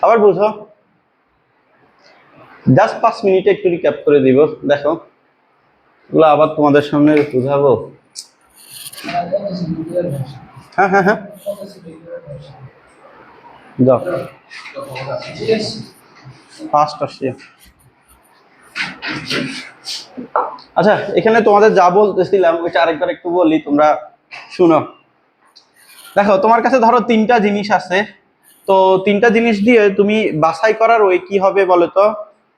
আবার বুঝো, জাস্ট 5 মিনিটে একটু রিক্যাপ করে দিব। দেখো এগুলো আবার তোমাদের সামনে বুঝাবো। হ্যাঁ হ্যাঁ হ্যাঁ, যাও ফার্স্ট আসছি। আচ্ছা, এখানে তোমাদের যা বলতেছিলাম ওইটা আরেকবার একটু বলি, তোমরা শুনো। দেখো তোমার কাছে ধরো 3টা জিনিস আছে, তো 3টা জিনিস দিয়ে তুমি বাছাই করার ওয়ে কি হবে বলো তো?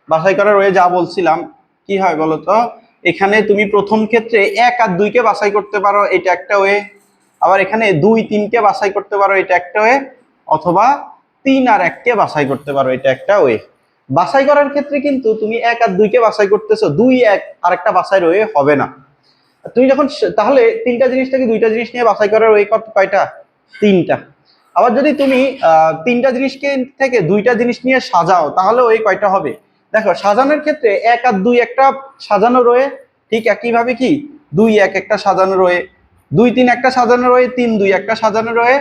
বাছাই করার ওয়ে যা বলছিলাম কি হয় বলো তো? এখানে তুমি প্রথম ক্ষেত্রে 1 আর 2 কে বাছাই করতে পারো, এটা একটা ওয়ে। আবার এখানে 2 3 কে বাছাই করতে পারো, এটা একটা ওয়ে। অথবা 3 আর 1 কে বাছাই করতে পারো, এটা একটা ওয়ে। বাছাই করার ক্ষেত্রে কিন্তু তুমি 1 আর 2 কে বাছাই করতেছো, 2 1 আর একটা বাছাইয়ের ওয়ে হবে না। তুমি যখন তাহলে 3টা জিনিস থেকে 2টা জিনিস নিয়ে বাছাই করার ওয়ে কয়টা? 3টা। আবার যদি তুমি 3টা জিনিসকে থেকে 2টা জিনিস নিয়ে সাজাও, তাহলে ওই কয়টা হবে? দেখো সাজানোর ক্ষেত্রে 1 আর 2 একটা সাজানো রয়ে, ঠিক একইভাবে কি 2 1 একটা সাজানো রয়ে, 2 3 একটা সাজানো রয়ে, 3 2 একটা সাজানো রয়ে,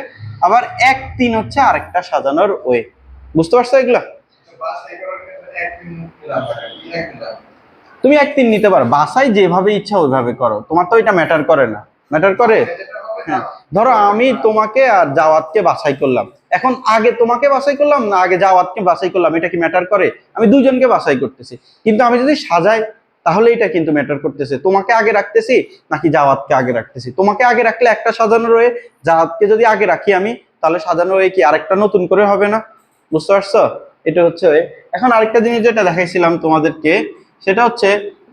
আবার 1 3 হচ্ছে আরেকটা সাজানোর ওয়ে। বুঝতে পারছো এগুলা? তুমি 1 3 নিতে পারো, বাসাই যেভাবে ইচ্ছা ওইভাবে করো, তোমার তো এটা ম্যাটার করে না। ম্যাটার করে? হ্যাঁ। ধরো আমি তোমাকে আর জাওয়াতকে বাছাই করলাম, এখন আগে তোমাকে বাছাই করলাম না আগে জাওয়াতকে বাছাই করলাম, এটা কি ম্যাটার করে? আমি দুইজনকে বাছাই করতেছি, কিন্তু আমি যদি সাজাই তাহলে এটা কিন্তু ম্যাটার করতেছে, তোমাকে আগে রাখতেছি নাকি জাওয়াতকে আগে রাখতেছি। তোমাকে আগে রাখলে একটা সাজানো রয়ে, জাওয়াতকে যদি আগে রাখি আমি, তাহলে সাজানো রয়ে কি আরেকটা নতুন করে হবে না? বুঝতে পারছো? এটা হচ্ছে। এখন আরেকটা জিনিস যেটা দেখাইছিলাম তোমাদেরকে, সেটা হচ্ছে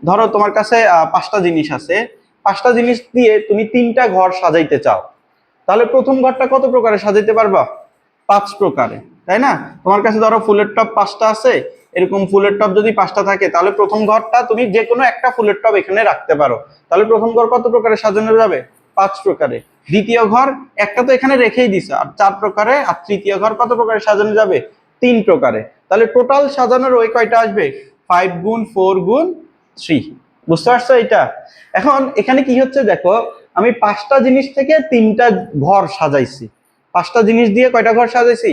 ধরো তোমার কাছে 5টা জিনিস আছে, 5টা জিনিস দিয়ে তুমি 3টা ঘর সাজাইতে চাও, তাহলে প্রথম ঘরটা কত প্রকারে সাজাইতে পারবা? 5 প্রকারে, তাই না? তোমার কাছে ধরো ফুলের টব 5টা আছে, এরকম ফুলের টব যদি 5টা থাকে, তাহলে প্রথম ঘরটা তুমি যে কোনো একটা ফুলের টব এখানে রাখতে পারো, তাহলে প্রথম ঘর কত প্রকারে সাজানো যাবে? 5 প্রকারে। দ্বিতীয় ঘর একটা তো এখানে রেখেই দিছে, আর 4 প্রকারে। আর তৃতীয় ঘর কত প্রকারে সাজানো যাবে? 3 প্রকারে। তাহলে টোটাল সাজানোর ওই কয়টা আসবে? 5 গুণ 4 গুণ 3। বুঝতে পারছো এটা? এখন এখানে কি হচ্ছে দেখো, আমি 5টা জিনিস থেকে 3টা ঘর সাজাইছি, 5টা জিনিস দিয়ে কয়টা ঘর সাজাইছি?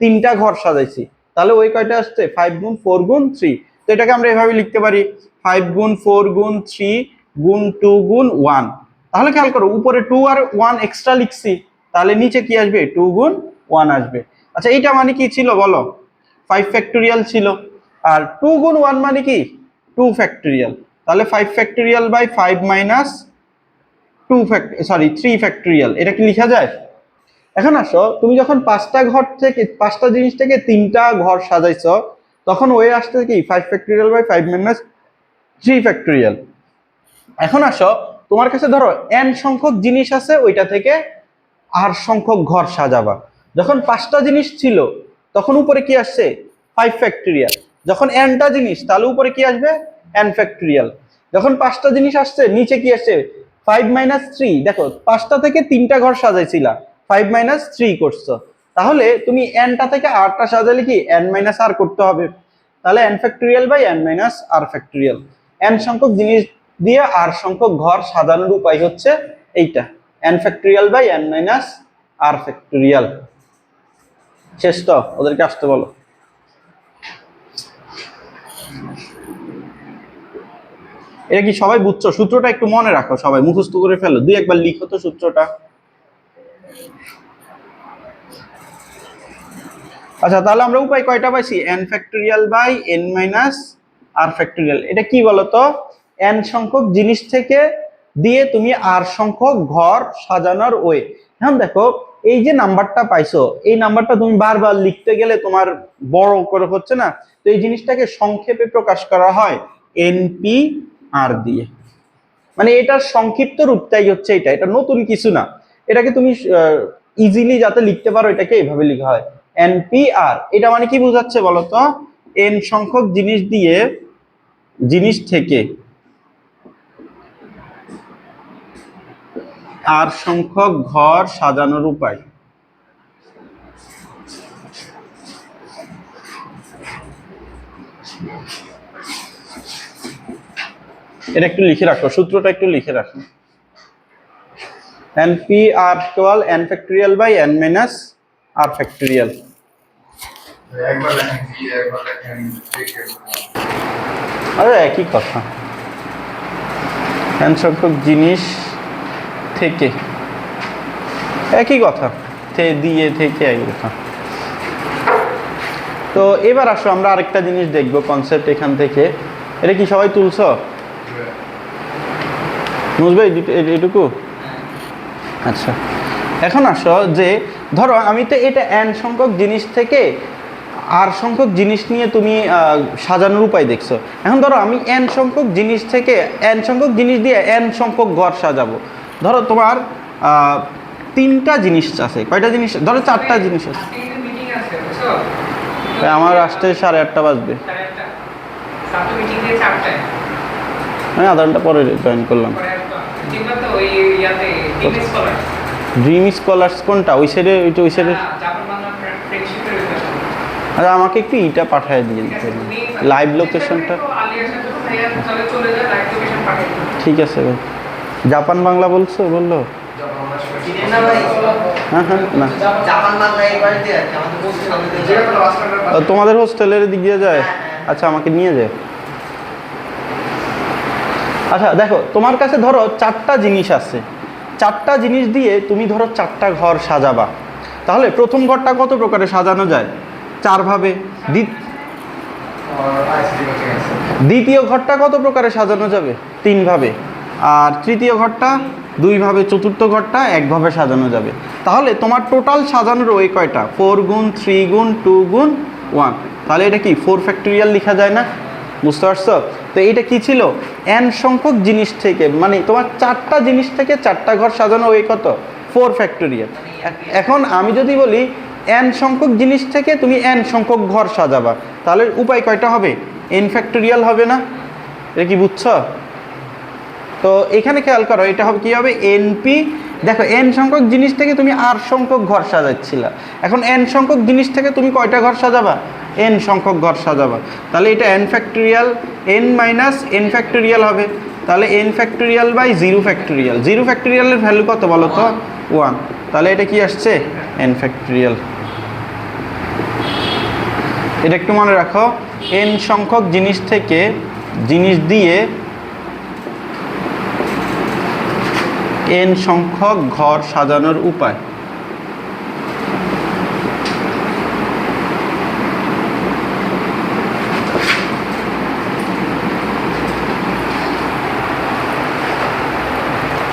3টা ঘর সাজাইছি। তাহলে ওই কয়টা আসছে? 5 গুণ 4 গুণ 3। তো এটাকে আমরা এভাবে লিখতে পারি, 5 গুণ 4 গুণ 3 গুণ 2 গুণ 1। তাহলে খেয়াল করো, উপরে 2 আর 1 এক্সট্রা লিখছি, তাহলে নিচে কি আসবে? 2 গুণ 1 আসবে। আচ্ছা, এইটা মানে কি ছিল বলো? 5 ফ্যাক্টোরিয়াল ছিল। আর 2 গুণ 1 মানে কি? 2 ফ্যাক্টোরিয়াল। তাহলে 5 ফ্যাক্টোরিয়াল বাই 5 মাইনাস 3 ফ্যাক্টোরিয়াল, এটা কি লেখা যায়? এখন আসো, তুমি যখন 5টা জিনিস থেকে 3টা ঘর সাজাইছো, তখন ওই আসছে কি 5 ফ্যাক্টোরিয়াল বাই 5 মাইনাস 3 ফ্যাক্টোরিয়াল। এখন আসো, তোমার কাছে ধরো n সংখ্যক জিনিস আছে, ওইটা থেকে r সংখ্যক ঘর সাজাবা। যখন 5টা জিনিস ছিল, তখন উপরে কি আসছে? 5 ফ্যাক্টোরিয়াল। যখন nটা জিনিস, তাহলে উপরে কি আসবে? n factorial. যখন 5টা জিনিস আসছে, নিচে কি আসছে? 5 মাইনাস 3। দেখো 5টা থেকে 3টা ঘর সাজাইছিলা, 5 মাইনাস 3 করছো, তাহলে তুমি nটা থেকে rটা সাজালে কি n মাইনাস r করতে হবে। তাহলে n factorial by n minus r factorial. n সংখ্যক জিনিস দিয়ে r সংখ্যক ঘর সাজানোর উপায় হচ্ছে এইটা, n factorial by n minus r factorial. শেষ তো? ওদেরকে আসতে বলো। এটা কি সবাই বুঝছো? সূত্রটা একটু মনে রাখো, সবাই মুখস্থ করে ফেলো, 2 একবার লিখো তো সূত্রটা। আচ্ছা, তাহলে আমরা উপায় কয়টা পাইছি? n factorial by n minus r factorial. এটা কি বলতো? n সংখ্যক জিনিস থেকে দিয়ে তুমি r সংখ্যক ঘর সাজানোর ওয়ে। এখন দেখো, এই যে নাম্বারটা পাইছো, এই নাম্বারটা তুমি বারবার লিখতে গেলে তোমার বড় করে হচ্ছে না, তো এই জিনিসটাকে সংক্ষেপে প্রকাশ করা হয় npr দিয়ে। মানে এটার সংক্ষিপ্ত রূপটাই হচ্ছে এটা, এটা নতুন কিছু না। এটাকে তুমি ইজিলি যাতে লিখতে পারো, এটাকে এইভাবে লেখা হয় npr। এটা মানে কি বোঝাচ্ছে বলতো? n সংখ্যক জিনিস দিয়ে জিনিস থেকে r সংখ্যক ঘর সাজানোর উপায়। এটা একটু লিখে রাখো, সূত্রটা একটু লিখে রাখো। np r equal n factorial by n minus r factorial। আরে একই কথা, n সংখ্যক জিনিস থেকে, একই কথা, দিয়ে থেকে একই কথা। তো এবার আসো আমরা আরেকটা জিনিস দেখবো কনসেপ্ট এখান থেকে। এটা কি সবাই তুলছ? বুঝবে এইটুকু? আচ্ছা, এখন আসো যে ধরো আমি তো এটা n সংখ্যক জিনিস থেকে r সংখ্যক জিনিস নিয়ে তুমি সাজানোর উপায় দেখছো। এখন ধরো আমি n সংখ্যক জিনিস থেকে n সংখ্যক জিনিস দিয়ে n সংখ্যক ঘর সাজাবো। ধরো তোমার 3টা জিনিস আছে, কয়টা জিনিস? ধরো 4টা জিনিস আছে। আমার আসতে 8:30 বাজবে, আমি আধা ঘন্টা পরে জয়েন করলাম। ড্রিম স্কলার্স কোনটা? ওই সাইডে, ওই সাইডে। আচ্ছা আমাকে একটু ইটা পাঠিয়ে দিন, লাইভ লোকেশনটা। ঠিক আছে ভাই। জাপান বাংলা বলছো? বললো হ্যাঁ হ্যাঁ না, তোমাদের হোস্টেলের দিক দিয়ে যায়? আচ্ছা আমাকে নিয়ে যায়। আচ্ছা দেখো, তোমার কাছে ধরো 4টা জিনিস আছে, 4টা জিনিস দিয়ে তুমি ধরো 4টা ঘর সাজাবা। তাহলে প্রথম ঘরটা কত প্রকারে সাজানো যায়? 4 ভাবে। দ্বিতীয় ঘরটা কত প্রকারে সাজানো যাবে? 3 ভাবে। আর তৃতীয় ঘরটা 2 ভাবে, চতুর্থ ঘরটা 1 ভাবে সাজানো যাবে। তাহলে তোমার টোটাল সাজানোর ওই কয়টা? 4 গুণ 3 গুণ 2 গুণ 1। তাহলে এটা কি 4 ফ্যাক্টরিয়াল লিখা যায় না? বুঝতে পারছো? তো এটা কি ছিল? n সংখ্যক জিনিস থেকে, মানে তোমার 4টা জিনিস থেকে 4টা ঘর সাজানো ওই কত? 4 ফ্যাক্টরিয়াল। এখন আমি যদি বলি n সংখ্যক জিনিস থেকে তুমি n সংখ্যক ঘর সাজাবা, তাহলে উপায় কয়টা হবে? n ফ্যাক্টরিয়াল হবে না? এটা কি বুঝছো? তো এখানে খেয়াল করো, এটা হবে কি হবে? np। দেখো n সংখ্যক জিনিস থেকে তুমি r সংখ্যক ঘর সাজাচ্ছিলা, এখন n সংখ্যক জিনিস থেকে তুমি কয়টা ঘর সাজাবা? n সংখ্যক ঘর সাজাবা। তাহলে এটা n factorial n minus n factorial হবে। তাহলে n ফ্যাক্টরিয়াল বাই 0 ফ্যাক্টরিয়াল। 0 ফ্যাক্টরিয়ালের ভ্যালু কত বলো তো? 1। তাহলে এটা কি আসছে? n factorial. এটা একটু মনে রাখো, n সংখ্যক জিনিস থেকে জিনিস দিয়ে n সংখ্যক ঘর সাজানোর উপায়।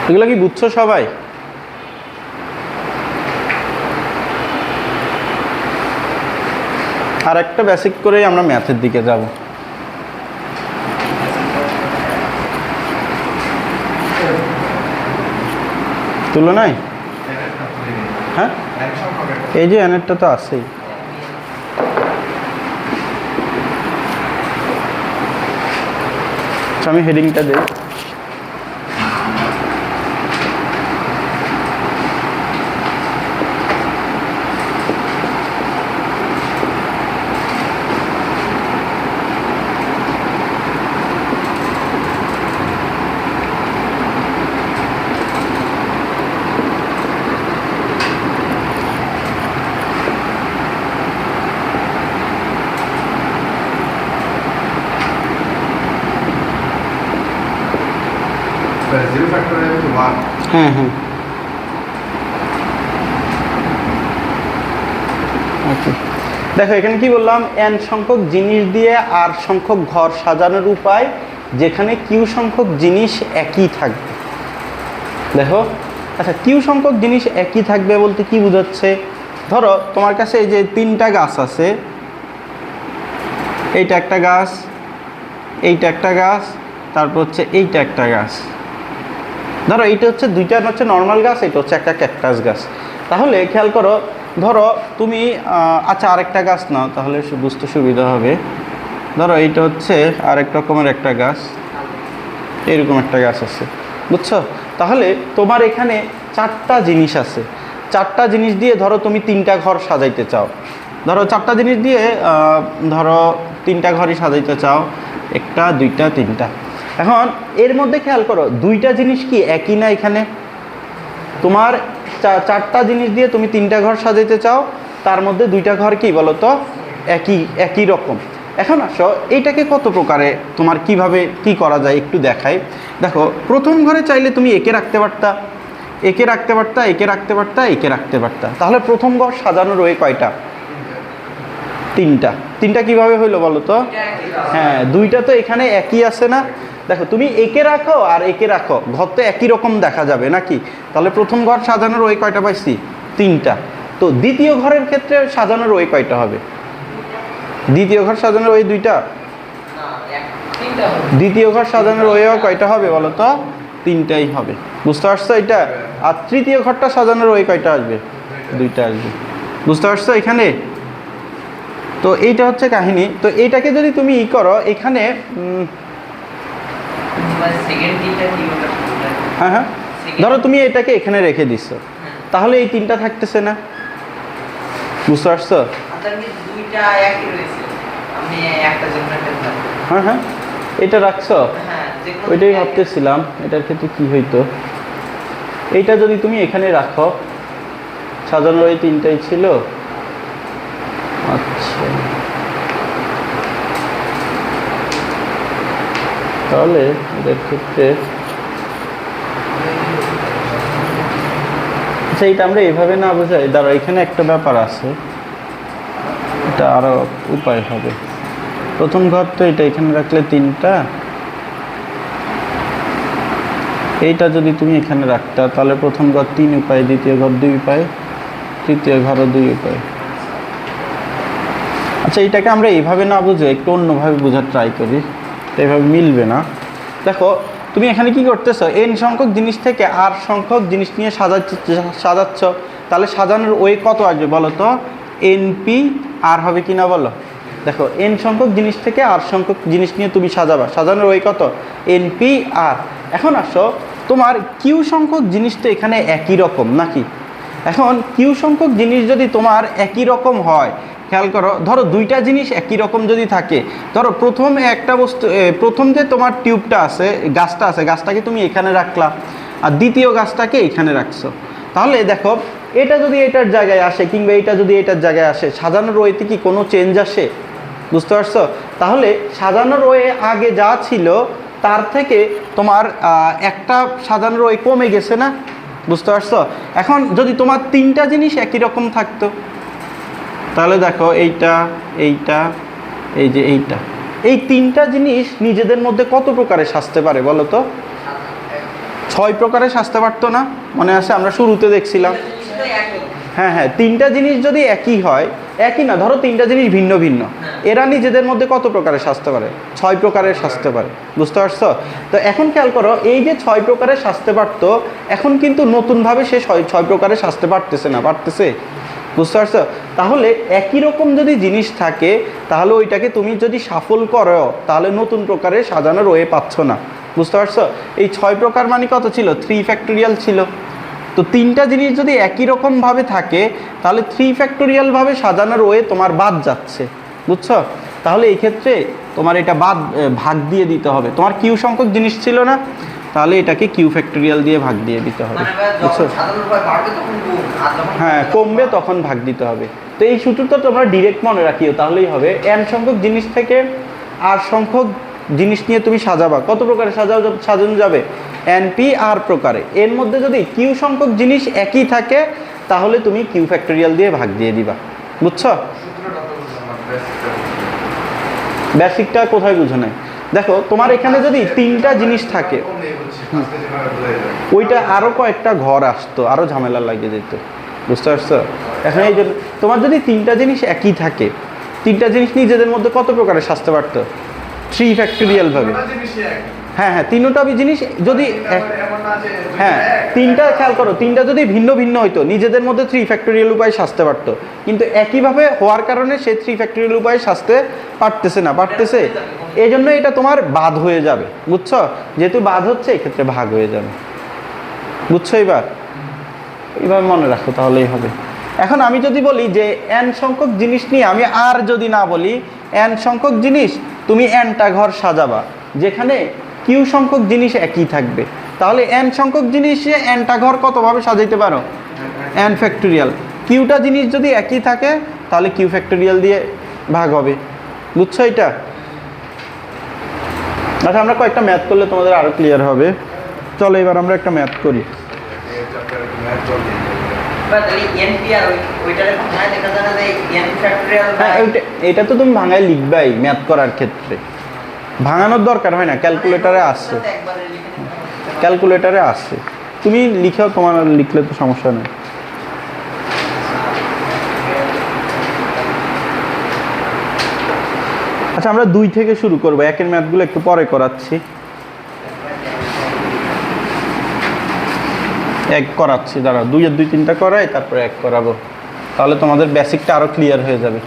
এগুলো কি বুঝছো সবাই? আর একটা বেসিক করেই আমরা ম্যাথের দিকে যাব। তুলনায় হ্যাঁ, এই যে এনেরটা তো আছেই। আমি হেডিংটা দিই। হ্যাঁ হ্যাঁ ওকে। দেখো এখানে কি বললাম? n সংখ্যক জিনিস দিয়ে r সংখ্যক ঘর সাজানোর উপায়, যেখানে q সংখ্যক জিনিস একই থাকবে। দেখো আচ্ছা, q সংখ্যক জিনিস একই থাকবে বলতে কি বোঝাচ্ছে? ধরো তোমার কাছে এই যে 3টা গাছ আছে, এইটা একটা গাছ, এইটা একটা গাছ, তারপর হচ্ছে এইটা একটা গাছ। ধরো এইটা হচ্ছে 2টা হচ্ছে নর্মাল গাছ, এটা হচ্ছে একটা ক্যাকটাস গাছ। তাহলে খেয়াল করো, ধরো তুমি আচ্ছা আরেকটা গাছ নাও, তাহলে বুঝতে সুবিধা হবে। ধরো এইটা হচ্ছে আরেক রকমের একটা গাছ, এরকম একটা গাছ আছে, বুঝছো? তাহলে তোমার এখানে 4টা জিনিস আছে, 4টা জিনিস দিয়ে ধরো তুমি 3টা ঘর সাজাইতে চাও। ধরো 4টা জিনিস দিয়ে ধরো 3টা ঘরই সাজাইতে চাও, 1টা 2টা 3টা। এখন এর মধ্যে খেয়াল করো 2টা জিনিস কি একই না? এখানে তোমার 4টা জিনিস দিয়ে তুমি 3টা ঘর সাজাইতে চাও, তার মধ্যে 2টা ঘর কি বলো তো একই রকম। এখন আসো এইটাকে কত প্রকারে তোমার কিভাবে কি করা যায় একটু দেখাই। দেখো প্রথম ঘরে চাইলে তুমি একে রাখতে পারতা, একে রাখতে পারতা, একে রাখতে পারতা, একে রাখতে পারতা। তাহলে প্রথম ঘর সাজানো রয়ে কয়টা? 3টা। 3টা কিভাবে হইলো বলো তো? হ্যাঁ 2টা তো এখানে একই আছে না। দেখো তুমি একে রাখো আর একে রাখো, ঘর তো একই রকম দেখা যাবে নাকি? তাহলে প্রথম ঘর সাজানোর ওই কয়টা পাইছি? 3টা। তো দ্বিতীয় ঘরের ক্ষেত্রে সাজানোর ওই কয়টা হবে? দ্বিতীয় ঘর সাজানোর ওই 2টা। দ্বিতীয় ঘর সাজানোর ওইও কয়টা হবে বলো তো? 3টাই হবে। বুঝতে পারছো এটা? আর তৃতীয় ঘরটা সাজানোর ওই কয়টা আসবে? 2টা আসবে। বুঝতে পারছো এখানে? তো এইটা হচ্ছে কাহিনী। তো এইটাকে যদি তুমি ই করো এখানে হ্যাঁ হ্যাঁ ধরো তুমি এটাকে এখানে রেখে দিচ্ছ, তাহলে এই 3টা থাকতেছে না। বুঝতে পারছো? হ্যাঁ হ্যাঁ এটা রাখছো, ওইটাই ভাবতেছিলাম এটার ক্ষেত্রে কি হইতো। এইটা যদি তুমি এখানে রাখো, সাজানোর ওই 3টাই ছিল। আচ্ছা তাহলে এটার ক্ষেত্রে আচ্ছা এইটা আমরা এভাবে না বোঝাই, দাঁড়া এখানে একটা ব্যাপার আছে, এটা আরো উপায় হবে। প্রথম ঘর তো এটা এখানে রাখলে 3টা, এইটা যদি তুমি এখানে রাখতা তাহলে প্রথম ঘর 3 উপায়, দ্বিতীয় ঘর 2 উপায়, তৃতীয় ঘরও 2 উপায়। আচ্ছা এইটাকে আমরা এইভাবে না বুঝে একটু অন্যভাবে বোঝার ট্রাই করি, তো এইভাবে মিলবে না। দেখো তুমি এখানে কি করতেছো, n সংখ্যক জিনিস থেকে r সংখ্যক জিনিস নিয়ে সাজাচ্ছ, তাহলে সাজানোর ওই কত আসবে বলো তো? np r হবে কি না বলো? দেখো n সংখ্যক জিনিস থেকে r সংখ্যক জিনিস নিয়ে তুমি সাজাবা, সাজানোর ওই কত? np r। এখন আসো তোমার q সংখ্যক জিনিস তো এখানে একই রকম নাকি? এখন q সংখ্যক জিনিস যদি তোমার একই রকম হয়, খেয়াল করো ধরো 2টা জিনিস একই রকম যদি থাকে, ধরো প্রথম একটা বস্তু, প্রথম যে তোমার টিউবটা আছে, গাছটা আছে, গাছটাকে তুমি এখানে রাখলা আর দ্বিতীয় গাছটাকে এখানে রাখছো, তাহলে দেখো এটা যদি এটার জায়গায় আসে কিংবা এটা যদি এটার জায়গায় আসে, সাজানোর ওয়েতে কি কোনো চেঞ্জ আসে? বুঝতে পারছো? তাহলে সাজানোর ওয়ে আগে যা ছিল তার থেকে তোমার একটা সাজানোর ওয়ে কমে গেছে না? বুঝতে পারছো? এখন যদি তোমার 3টা জিনিস একই রকম থাকতো, তাহলে দেখো এইটা, এইটা, এই যে এইটা, এই 3টা জিনিস নিজেদের মধ্যে কত প্রকারে সাজতে পারে বলো তো? 6 প্রকারে সাজতে পারতো না? মনে আছে আমরা শুরুতে দেখছিলাম। হ্যাঁ হ্যাঁ 3টা জিনিস যদি একই হয়, একই না ধরো 3টা জিনিস ভিন্ন ভিন্ন, এরা নিজেদের মধ্যে কত প্রকারে সাজতে পারে? 6 প্রকারের সাজতে পারে। বুঝতে পারছো? তো এখন খেয়াল করো এই যে 6 প্রকারের সাজতে পারতো, এখন কিন্তু নতুনভাবে সে 6 প্রকারে সাজতে পারতেছে না, পারতেছে? বুঝতে পারছো? তাহলে একই রকম যদি জিনিস থাকে, তাহলে ওইটাকে তুমি যদি সাফল করো তাহলে নতুন প্রকারে সাজানোর ওয়ে পাচ্ছ না। বুঝতে পারছো? এই 6 প্রকার মানে কত ছিল? 3 ফ্যাক্টোরিয়াল ছিল। তো 3টা জিনিস যদি একই রকমভাবে থাকে তাহলে 3 ফ্যাক্টোরিয়ালভাবে সাজানোর ওয়ে তোমার বাদ যাচ্ছে। বুঝছো? তাহলে এই ক্ষেত্রে তোমার এটা ভাগ দিয়ে দিতে হবে। তোমার কিউ সংখ্যক জিনিস ছিল না, তাহলে এটাকে কিউ ফ্যাক্টোরিয়াল দিয়ে ভাগ দিয়ে দিতে হবে। বুঝছো? হ্যাঁ কমবে তখন ভাগ দিতে হবে। তো এই সূত্রটা তোমরা ডিরেক্ট মনে রাখিও, তাহলেই হবে। n সংখ্যক জিনিস থেকে r সংখ্যক জিনিস নিয়ে তুমি সাজাবা, কত প্রকারে সাজানো যাবে? np r প্রকারে। এর মধ্যে যদি কিউ সংখ্যক জিনিস একই থাকে তাহলে তুমি কিউ ফ্যাক্টোরিয়াল দিয়ে ভাগ দিয়ে দিবা। বুঝছো? বেসিকটা কোথায় বুঝো নাই? দেখো তোমার এখানে যদি 3টা জিনিস থাকে, ওইটা আরো কয়েকটা ঘর আসতো, আরো ঝামেলা লাগিয়ে যেত। বুঝতে পারছো? এখন এই জন্য তোমার যদি 3টা জিনিস একই থাকে, 3টা জিনিস নিজেদের মধ্যে কত প্রকারে সাজতে পারতো? 3 ফ্যাক্টোরিয়াল ভাবে। হ্যাঁ হ্যাঁ 3টা জিনিস যদি, হ্যাঁ 3টা খেয়াল করো, 3টা যদি ভিন্ন ভিন্ন হইতো নিজেদের মধ্যে 3 ফ্যাক্টোরিয়াল উপায়ে সাজতে পারতো, কিন্তু একইভাবে হওয়ার কারণে সে 3 ফ্যাক্টোরিয়াল উপায়ে সাজতে পারতেছে না, পারতেছে। এই জন্য এটা তোমার বাদ হয়ে যাবে। বুঝছো? যেহেতু বাদ হচ্ছে এক্ষেত্রে ভাগ হয়ে যাবে। বুঝছো? এইবার এইভাবে মনে রাখো তাহলেই হবে। এখন আমি যদি বলি যে n সংখ্যক জিনিস নিয়ে, আমি আর যদি না বলি n সংখ্যক জিনিস, তুমি nটা ঘর সাজাবা যেখানে q সংখ্যক জিনিস একই থাকবে, তাহলে n সংখ্যক জিনিসে nটা ঘর কতভাবে সাজাইতে পারো? n factorial. কিউটা জিনিস যদি একই থাকে তাহলে q ফ্যাক্টোরিয়াল দিয়ে ভাগ হবে। বুঝছো এটা? আচ্ছা, আমরা কয়েকটা ম্যাথ করলে তোমাদের আরো ক্লিয়ার হবে। চলো এবার আমরা একটা ম্যাথ করি। হ্যাঁ, এটা তো তুমি ভাঙায় লিখবাই ম্যাথ করার ক্ষেত্রে, ভাঙানোর দরকার হয় না, ক্যালকুলেটারে আসছে, ক্যালকুলেটারে আসছে, তুমি লিখেও, তোমার লিখলে তো সমস্যা নেই। আচ্ছা, আমরা 2 থেকে শুরু করবো, একের ম্যাথগুলো একটু পরে করাচ্ছি, এক করাচ্ছি, দাঁড়া 2 এর 2 3টা করাই, তারপরে এক করাবো, তাহলে তোমাদের বেসিকটা আরো ক্লিয়ার হয়ে যাবে।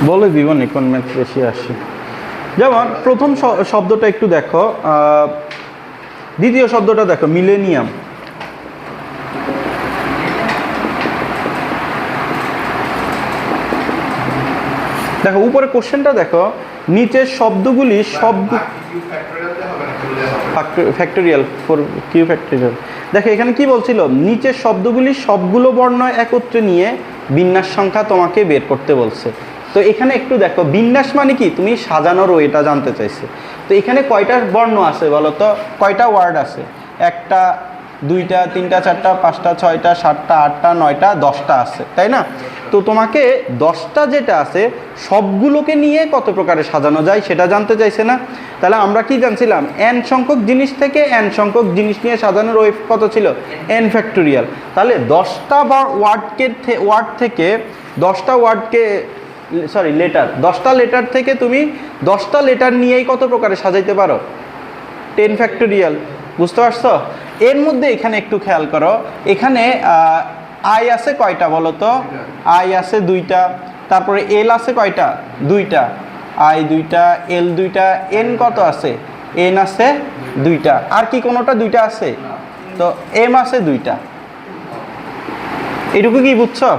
বলে দিব নি কোন ম্যাথ বেশি আসে। যেমন প্রথম শব্দটা একটু দেখো, দ্বিতীয় শব্দটা দেখো, মিলেনিয়াম। দেখো উপরে কোশ্চেনটা দেখো, নিচের শব্দগুলি ফ্যাক্টোরিয়াল ফর কিউ ফ্যাক্টোরিয়াল। দেখো এখানে কি বলছিল, নিচের শব্দগুলি সবগুলো বর্ণ একত্রে নিয়ে বিন্যাস সংখ্যা তোমাকে বের করতে বলছে। তো এখানে একটু দেখো, বিন্যাস মানে কি, তুমি সাজানোর ওয়েটা জানতে চাইছে। তো এখানে কয়টা বর্ণ আছে বলো তো, কয়টা ওয়ার্ড আছে? 1টা 2টা 3টা 4টা 5টা 6টা 7টা 8টা 9টা 10টা আছে, তাই না? তো তোমাকে 10টা যেটা আছে সবগুলোকে নিয়ে কত প্রকারে সাজানো যায় সেটা জানতে চাইছে না? তাহলে আমরা কি জানছিলাম, n সংখ্যক জিনিস থেকে n সংখ্যক জিনিস নিয়ে সাজানোর ওয়ে কত ছিল? n factorial. তাহলে 10টা ওয়ার্ড থেকে 10টা ওয়ার্ডকে, সরি লেটার, 10টা লেটার থেকে তুমি 10টা লেটার নিয়েই কত প্রকারে সাজাইতে পারো? 10 ফ্যাক্টোরিয়াল। বুঝতে পারছো? এর মধ্যে এখানে একটু খেয়াল করো, এখানে আই আছে কয়টা বলো তো? আই আছে 2টা, তারপরে এল আছে কয়টা? 2টা, আই 2টা, এল 2টা, এন কত আছে? এন আছে 2টা, আর কি কোনোটা 2টা আছে? তো এম আছে 2টা। এটুকু কি বুঝছো?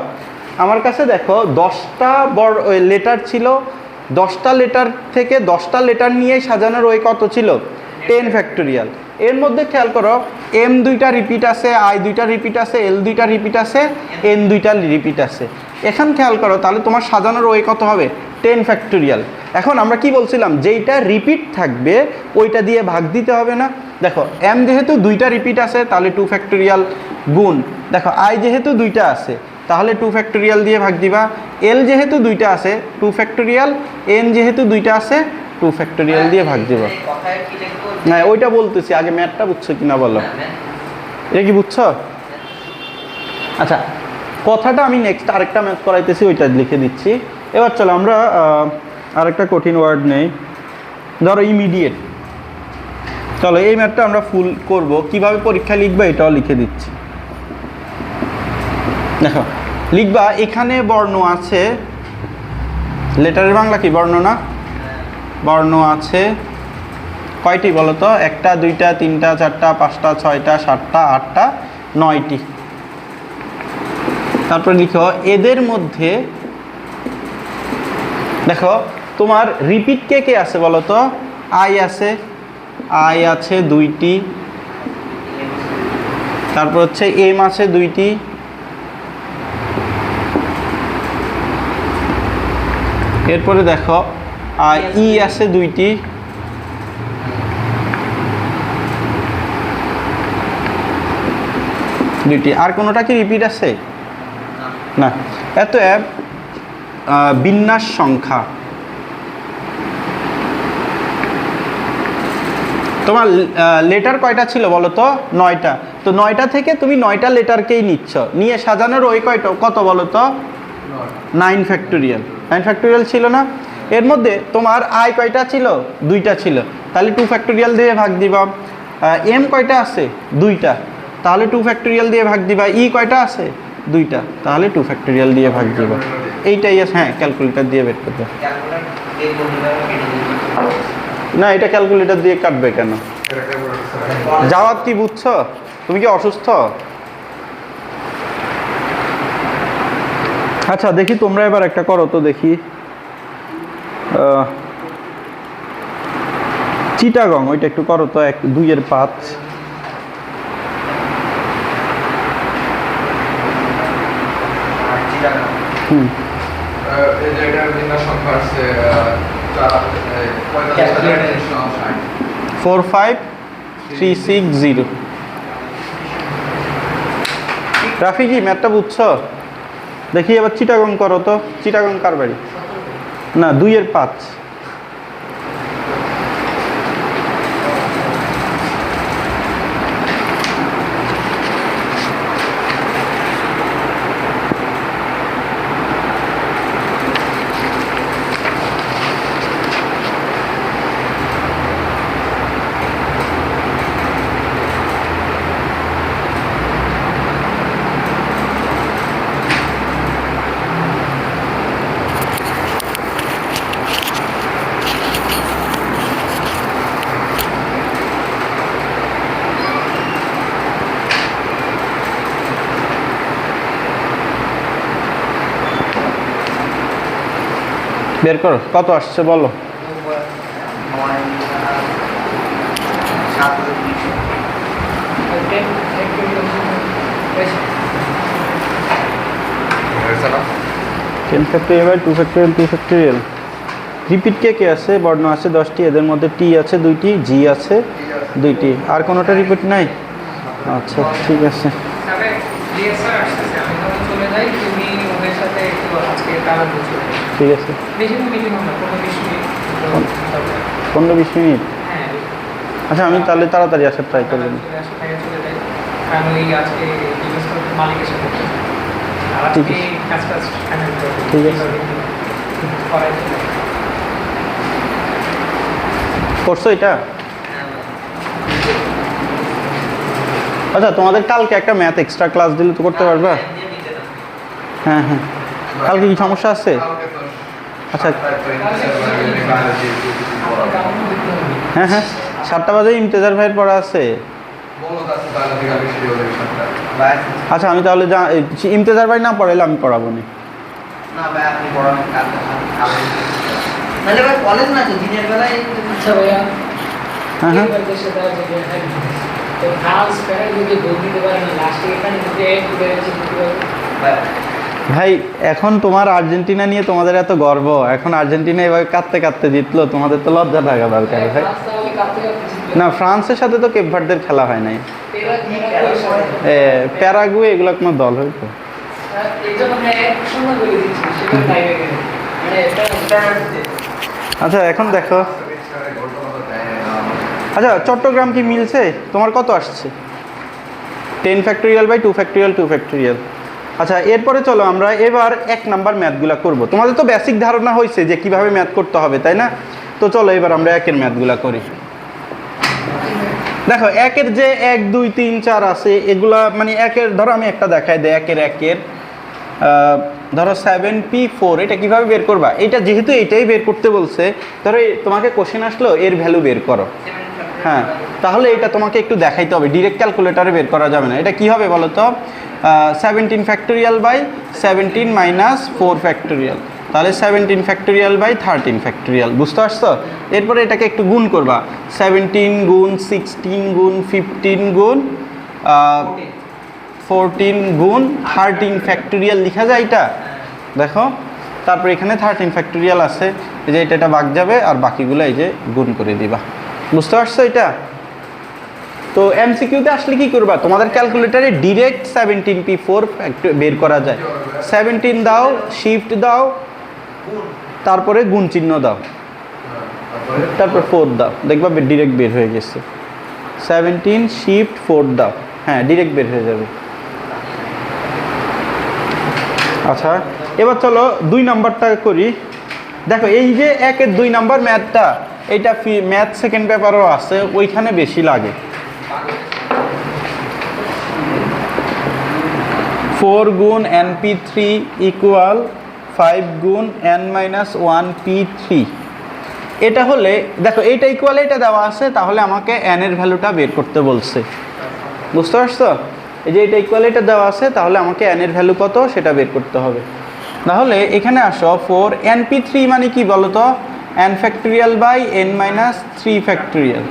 আমার কাছে দেখো 10টা লেটার ছিল, 10টা লেটার থেকে 10টা লেটার নিয়ে সাজানোর ওই কত ছিল? 10 ফ্যাক্টোরিয়াল। এর মধ্যে খেয়াল করো, এম 2টা রিপিট আছে, আই 2টা রিপিট আছে, এল 2টা রিপিট আছে, এন 2টা রিপিট আছে। এখন খেয়াল করো, তাহলে তোমার সাজানোর ওই কত হবে? 10 ফ্যাক্টোরিয়াল। এখন আমরা কি বলছিলাম, যেইটা রিপিট থাকবে ওইটা দিয়ে ভাগ দিতে হবে না? দেখো এম যেহেতু 2টা রিপিট আছে তাহলে 2 ফ্যাক্টোরিয়াল গুণ, দেখো আই যেহেতু 2টা আছে তাহলে 2 ফ্যাক্টোরিয়াল দিয়ে ভাগ দিবা, এল যেহেতু 2টা আছে 2 ফ্যাক্টোরিয়াল, এন যেহেতু 2টা আছে 2 ফ্যাক্টোরিয়াল দিয়ে ভাগ দিবা। না ওইটা বলতেছি, আগে ম্যাথটা বুঝছো কিনা বলো, এটা কি বুঝছো? আচ্ছা, কথাটা আমি নেক্সট আরেকটা ম্যাথ করাইতেছি, ওইটা লিখে দিচ্ছি। এবার চলো আমরা আরেকটা কঠিন ওয়ার্ড নেই, ধরো ইমিডিয়েট। চলো এই ম্যাথটা আমরা ফুল করব, কিভাবে পরীক্ষা লিখবা এটাও লিখে দিচ্ছি। দেখো লিখবা, এখানে বর্ণ আছে, লেটারের বাংলা কি বর্ণ না? বর্ণ আছে কয়টি বলো তো? 1টা 2টা 3টা 4টা 5টা 6টা 7টা 8টা 9টি। তারপর লিখো, এদের মধ্যে দেখো তোমার রিপিট কে কে আছে বলো তো? আই আছে, আই আছে 2টি, তারপর হচ্ছে এম আছে 2টি, এরপরে দেখো ই আছে 2টি, আর কোনোটা কি রিপিট আছে? না। এত বিন্যাস সংখ্যা, তোমার লেটার কয়টা ছিল বলো তো? 9টা। তো 9টা থেকে তুমি 9টা লেটারকেই নিচ্ছ, নিয়ে সাজানোর ওই কয়টা কত বলো তো? 9 ফ্যাক্টোরিয়াল। 9 ফ্যাক্টোরিয়াল ছিল না? এর মধ্যে তোমার আই কয়টা ছিল? 2টা ছিল, তাহলে 2 ফ্যাক্টোরিয়াল দিয়ে ভাগ দিবা। এম কয়টা আছে? 2টা, তাহলে 2 ফ্যাক্টোরিয়াল দিয়ে ভাগ দিবা। ই কয়টা আছে? 2টা, তাহলে 2 ফ্যাক্টোরিয়াল দিয়ে ভাগ দিবা। এইটাই আছে। হ্যাঁ, ক্যালকুলেটর দিয়ে বের করতে। না, এটা ক্যালকুলেটর দিয়ে কাটবে কেন? যাওয়াত কি বুঝছো? তুমি কি অসুস্থ? আচ্ছা দেখি তোমরা এবার একটা করো তো দেখি। চিটাগং ওইটা একটু করো তো, 2-5। হুম, 45360। রাফি কি ম্যাথটা বুঝছো? দেখি এবার চিটাগং করো তো। চিটাগং কার বাড়ি? না, 2-5। বের করো কত আসছে বলো। Ten factorial by 2 factorial 2 factorial. Repeat কে আছে? বর্ণ আছে 10টি, এদের মধ্যে টি আছে 2টি, জি আছে 2টি, আর কোনোটা রিপিট নাই? আচ্ছা ঠিক আছে। ঠিক আছে, 15-20 মিনিট। আচ্ছা আমি তাহলে তাড়াতাড়ি আসার ট্রাই করব। ঠিক আছে, করছো এটা? আচ্ছা তোমাদের কালকে একটা ম্যাথ এক্সট্রা ক্লাস দিলে তো করতে পারবা? হ্যাঁ হ্যাঁ, কালকে কি সমস্যা আছে? আচ্ছা হ্যাঁ হ্যাঁ, 7টা বাজে ইমতেজার ভাইয়ের পড়া আছে। আচ্ছা আমি তাহলে ইমতেজার ভাই না পড়াইলে আমি পড়াবো না। হ্যাঁ হ্যাঁ, ভাই এখন তোমার আর্জেন্টিনা নিয়ে তোমাদের এত গর্ব, এখন আর্জেন্টিনা এভাবে কাঁদতে কাঁদতে জিতলো, তোমাদের তো লজ্জা থাকা দরকার ভাই। না, ফ্রান্সের সাথে তো কেপ ভার্দের খেলা হয় নাই, প্যারাগুয়ে এগুলো কোনো দল হইতো? আচ্ছা এখন দেখো, আচ্ছা চট্টগ্রাম কি মিলছে? তোমার কত আসছে? 10 ফ্যাক্টোরিয়াল বাই 2 ফ্যাক্টোরিয়াল 2 ফ্যাক্টোরিয়াল। আচ্ছা এরপরে চলো আমরা এবার 1 নাম্বার ম্যাথগুলো করব। তোমাদের তো বেসিক ধারণা হয়েছে যে কিভাবে ম্যাথ করতে হবে, তাই না? তো চলো এবার আমরা 1-এর ম্যাথগুলো করি। দেখো 1-এর যে 1 2 3 4 আছে, এগুলা মানে 1-এর ধরো আমি একটা দেখাই দেয়। 1-এর ধরো 7p4, এটা কিভাবে বের করবা? এটা যেহেতু এটাই বের করতে বলছে, ধরো তোমাকে কোশ্চেন আসলো এর ভ্যালু বের করো, হ্যাঁ, তাহলে এটা তোমাকে একটু দেখাইতে হবে, ডিরেক্ট ক্যালকুলেটারে বের করা যাবে না। এটা কি হবে বলো তো? 17 ফ্যাক্টোরিয়াল বাই 17 মাইনাস 4 ফ্যাক্টোরিয়াল, তাহলে 17 ফ্যাক্টোরিয়াল বাই 13 ফ্যাক্টোরিয়াল। বুঝতে পারছো? এরপরে এটাকে একটু গুণ করবা, 17 গুণ 16 গুণ 15 গুণ 14 গুণ 13 ফ্যাক্টোরিয়াল লিখা যায় এটা, দেখো। তারপর এখানে 13 ফ্যাক্টোরিয়াল আছে, এই যে এটা ভাগ যাবে আর বাকিগুলো এই যে গুণ করে দিবা। বুঝতে পারছো এটা? তো এমসিকিউতে আসলে কি করবা? তোমাদের ক্যালকুলেটারে ডিরেক্ট 17p4 বের করা যায়। 17 দাও, শিফট দাও, তারপরে গুণ চিহ্ন দাও, তারপর 4 দাও, দেখবা ডিরেক্ট বের হয়ে গেছে। 17 শিফট 4 দাও, হ্যাঁ ডিরেক্ট বের হয়ে যাবে। আচ্ছা এবার চলো 2 নাম্বারটা করি। দেখো এই যে 1-এর 2 নাম্বার ম্যাথটা, এইটা ম্যাথ সেকেন্ড পেপারও আছে, ওইখানে বেশি লাগে। 4 গুণ np3 ইকুয়াল 5 গুণ n-1p3। এটা হলে দেখো এইটা ইকুয়াল এটা দেওয়া আছে, তাহলে আমাকে n এর ভ্যালুটা বের করতে বলছে। বুঝতে পারছো? এই যে এটা ইকুয়াল এটা দেওয়া আছে, তাহলে আমাকে n এর ভ্যালু কত সেটা বের করতে হবে। তাহলে এখানে আসো 4 np3 মানে কি বলো তো, n factorial by n minus 3 factorial.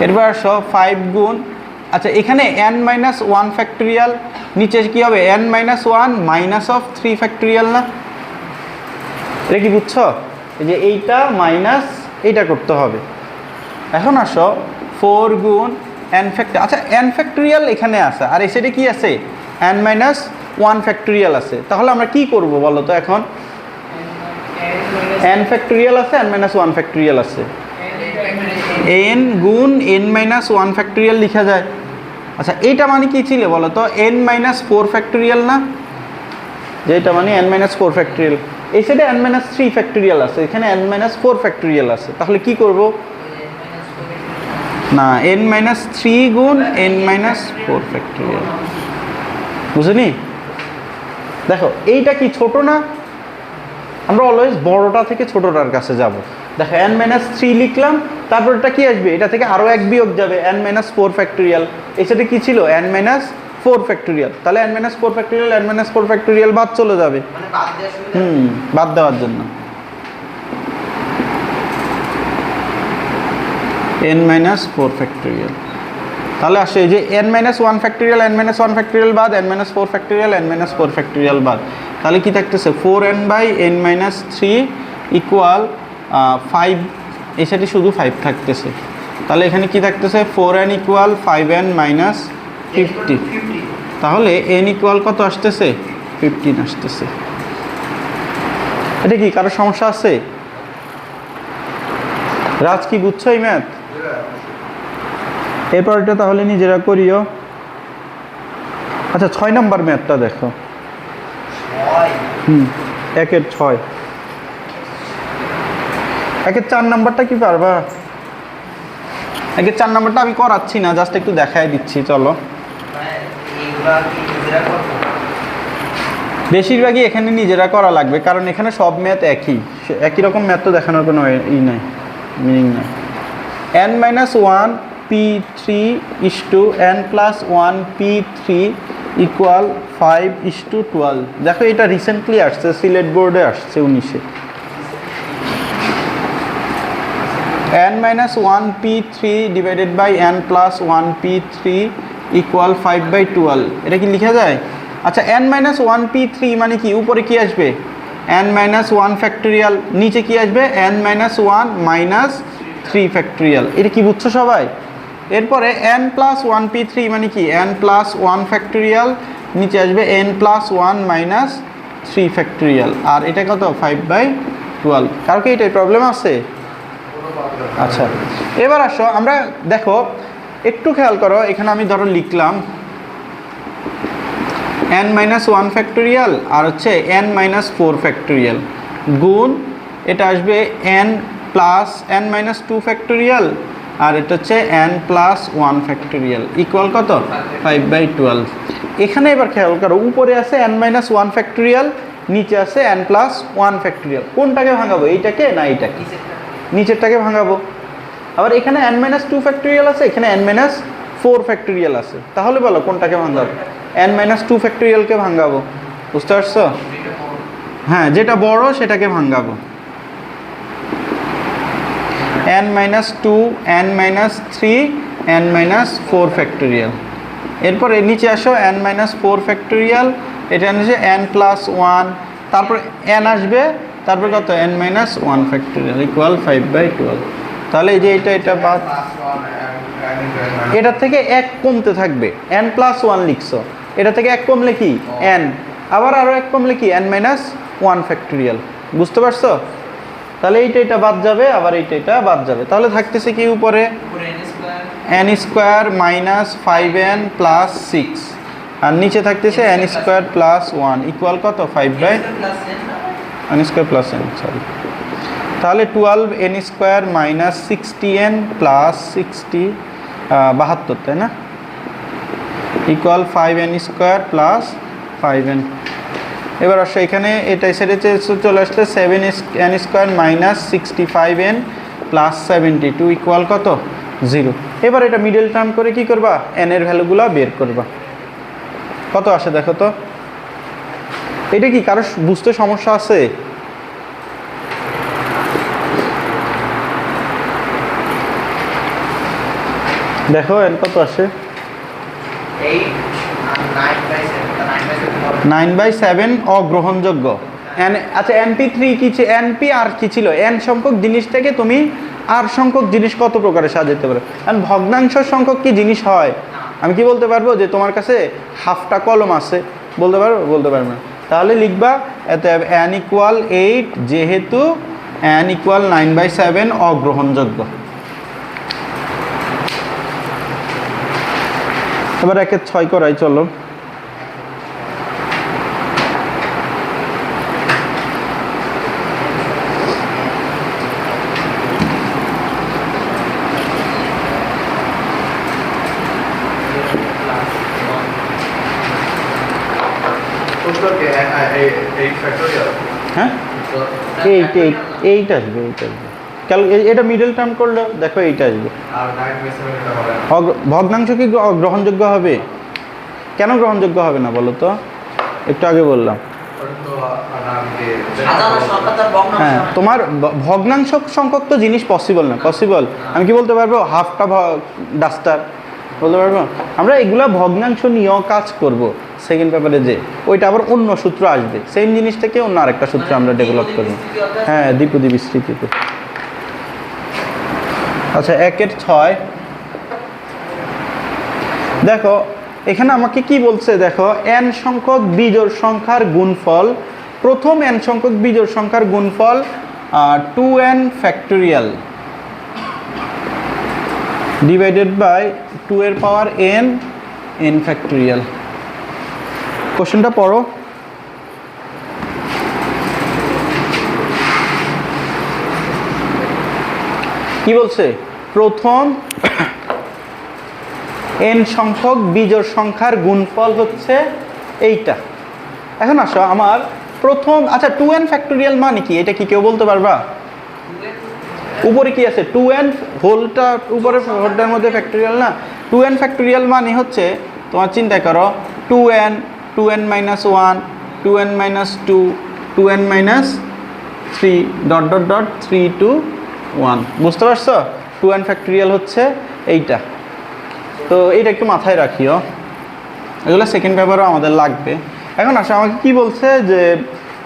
এরপর আসো 5 গুণ, আচ্ছা এখানে n মাইনাস 1 ফ্যাক্টরিয়াল, নিচে কি হবে n minus 1 minus of 3 factorial না? এটা কি বুঝছো? এই যে এইটা মাইনাস এইটা করতে হবে। এখন আসো 4 গুণ n ফ্যাক্টর, আচ্ছা n ফ্যাক্টরিয়াল এখানে আছে আর এসে কি আছে n মাইনাস 1 ফ্যাক্টরিয়াল আছে। তাহলে আমরা কি করব বলো তো, এখন n ফ্যাক্টরিয়াল আছে n মাইনাস 1 ফ্যাক্টরিয়াল আছে, n গুণ n মাইনাস 1 ফ্যাক্টরিয়াল লেখা যায়। আচ্ছা এইটা মানে কি ছিল বলো তো, n মাইনাস 4 ফ্যাক্টরিয়াল না? যেটা মানে n মাইনাস 4 ফ্যাক্টরিয়াল, এই সাইডে n মাইনাস 3 ফ্যাক্টরিয়াল আছে, এখানে n মাইনাস 4 ফ্যাক্টরিয়াল আছে। তাহলে কি করব না, n মাইনাস 3 গুণ n মাইনাস 4 ফ্যাক্টরিয়াল, বুঝলি? দেখো এইটা কি ছোট না? আমরা অলওয়েজ বড়টা থেকে ছোটটার কাছে যাব। দেখো n মাইনাস 3 লিখলাম, তারপর এটা কি আসবে, এটা থেকে আরও এক বিয়োগ যাবে n মাইনাস 4 ফ্যাক্টরিয়াল, এই সাথে কি ছিল n মাইনাস 4 ফ্যাক্টরিয়াল। তাহলে n minus 4 factorial n minus 4 factorial বাদ চলে যাবে, বাদ দেওয়ার জন্য n মাইনাস 4 ফ্যাক্টরিয়াল। তাহলে আসে এই যে n minus 1 factorial n minus 1 factorial বাদ n minus 4 factorial n minus 4 factorial বাদ, তাহলে কি থাকতেছে 4n by n minus 3 equal 5, এই সাথে শুধু 5 থাকতেছে। তাহলে এখানে কি থাকতেছে 4n ইকুয়াল 5n মাইনাস 50, তাহলে n ইকুয়াল কত আসতেছে 15 আসতেছে। এটা কি কারো সমস্যা আছে? রাজ কি বুঝছো এই ম্যাথ? এরপর এটা তাহলে নিজেরা করিও। আচ্ছা 6 নম্বর ম্যাথটা দেখো, 1-এর 6, 1-এর 4 নম্বরটা কি পারবা? 1-এর 4 নম্বরটা আমি করাচ্ছি না, জাস্ট একটু দেখাই দিচ্ছি, চলো। বেশিরভাগই এখানে নিজেরা করা লাগবে, কারণ এখানে সব ম্যাথ একই রকম ম্যাথ তো দেখানোর কোনো নাই, মিনিং নাই। n minus 1 p3 is to n plus 1 p3 equal 5:12। দেখো এটা রিসেন্টলি আসছে, সিলেট বোর্ডে আসছে 19-এ। n minus 1 p3 divided by n plus 1 p3 equal 5/12, এটা কি লেখা যায়? আচ্ছা n মাইনাস 1 p3 মানে কি, উপরে কি আসবে n মাইনাস 1 ফ্যাক্টরিয়াল, নিচে কি আসবে n মাইনাস 1 মাইনাস 3 ফ্যাক্টরিয়াল, এটা কি বুঝছো সবাই? এরপরে n প্লাস 1 p3 মানে কি n প্লাস 1 ফ্যাক্টরিয়াল, নিচে আসবে n প্লাস 1 মাইনাস 3 ফ্যাক্টরিয়াল, আর এটা কত 5/12। কারো কি এটাই প্রবলেম আছে? আচ্ছা এবার আসো আমরা দেখো, একটু খেয়াল করো, এখানে আমি ধরো লিখলাম n মাইনাস 1 ফ্যাক্টরিয়াল আর হচ্ছে n মাইনাস 4 ফ্যাক্টরিয়াল গুণ এটা আসবে n plus n minus 2 factorial আর এটা হচ্ছে n প্লাস 1 ফ্যাক্টরিয়াল ইকুয়াল কত 5/12। এখানে এবার খেয়াল করো, উপরে আছে n মাইনাস 1 ফ্যাক্টরিয়াল, নিচে আছে n প্লাস 1 ফ্যাক্টরিয়াল, কোনটাকে ভাঙাবো, এইটাকে না এইটাকে? নিচেরটাকে ভাঙাবো। আবার এখানে n মাইনাস 2 ফ্যাক্টরিয়াল আছে, এখানে n মাইনাস 4 ফ্যাক্টরিয়াল আছে, তাহলে বলো কোনটাকে ভাঙাবো? n মাইনাস 2 ফ্যাক্টরিয়ালকে ভাঙাবো, বুঝতে পারছো? হ্যাঁ, যেটা বড় সেটাকে ভাঙাবো। n minus 2 n minus 3 n minus 4 factorial. এরপর এর নিচে আসো n মাইনাস 4 ফ্যাক্টরিয়াল, এটা হচ্ছে n প্লাস 1, তারপর n আসবে, তারপর কত n মাইনাস 1 ফ্যাক্টরিয়াল ইকুয়াল 5/12। তাহলে এই যে এটা বাদ, এটা থেকে 1 কমতে থাকবে, n প্লাস 1 লিখছো, এটা থেকে 1 কমলে কি n, আবার আরও 1 কমলে কি n মাইনাস 1 ফ্যাক্টরিয়াল, বুঝতে পারছো? তাহলে এটা বাদ যাবে, আবার এটা বাদ যাবে, তাহলে থাকতেছে কি উপরে n square minus 5n plus 6, আর নিচে থাকতেছে n স্কোয়ার প্লাস 1 ইকুয়াল কত 5/n square plus n, sorry. তাহলে 12n square minus 60n plus 60 72, তাই না, equal 5n square plus 5n। এবার আসো এখানে এটা সাইডে চলে আসলে 7n square minus 65n plus 72 equal কত 0। এবার এটা মিডল টার্ম করে কি করবা, n এর ভ্যালুগুলো বের করবা, কত আসে দেখো তো, এটা কি কারো বুঝতে সমস্যা আছে? দেখো এন কত আসে, 9/7 অগ্রহণযোগ্য। আচ্ছা NP3 কি ছিল? NP আর কি ছিল? n সংখ্যক জিনিসটাকে তুমি আর সংখ্যক জিনিস কত প্রকারে সাজাতে পারো। কারণ ভগ্নাংশ সংখ্যক কি জিনিস হয়? আমি কি বলতে পারবো যে তোমার কাছে হাফটা কলম আছে? বলতে পারবো? বলতে পারবো না। তাহলে লিখবা এতে n = 8 যেহেতু n = 9/7 অগ্রহণযোগ্য। এবার 1/6 করাই চলো। হ্যাঁ 8 আসবে, 8 আসবে। এটা মিডল টার্ম করলে দেখো 8 আসবে। ভগ্নাংশ কি গ্রহণযোগ্য হবে? কেন গ্রহণযোগ্য হবে না বলো তো? একটু আগে বললাম। হ্যাঁ তোমার ভগ্নাংশ সংখ্যক তো জিনিস পসিবল না। পসিবল আমি কি বলতে পারবো? হাফটা ডাস্টার বলতে পারবো। আমরা এগুলা ভগ্নাংশ নিয়েও কাজ করব সেকেন্ড পেপারে, যে ওইটা আবার অন্য সূত্র আসবে, সেম জিনিসটাকে অন্য আরেকটা সূত্র আমরা ডেভেলপ করব। হ্যাঁ দ্বিপদী বিস্তৃতিতে। আচ্ছা 1/6 দেখো এখানে আমাকে কি বলছে দেখো, n সংখ্যক বিজোড় সংখ্যার গুণফল, প্রথম n সংখ্যক বিজোড় সংখ্যার গুণফল 2n ফ্যাক্টোরিয়াল ডিভাইডেড বাই 2 এর পাওয়ার n n ফ্যাক্টোরিয়াল। কোশ্চেনটা পড়ো। কি বলছে? প্রথম n সংখ্যক বিজোড় সংখ্যার গুণফল হচ্ছে এইটা। এখন আসো আমার প্রথম, আচ্ছা 2n ফ্যাক্টোরিয়াল মানে কি? এটা কি কেউ বলতে পারবা? উপরে কি আছে? 2n হোলটা উপরে, হোলটার মধ্যে ফ্যাক্টোরিয়াল না। 2n ফ্যাক্টোরিয়াল মানে হচ্ছে তোমার চিন্তা করো 2n 2n - 1 2n - 2 2n - 3 dot dot dot 3 to 1। বুঝতে পারছো? 2n ফ্যাক্টোরিয়াল হচ্ছে এইটা। তো এইটা একটু মাথায় রাখিও, এগুলো সেকেন্ড পেপারও আমাদের লাগবে। এখন আসো আমাকে কি বলছে যে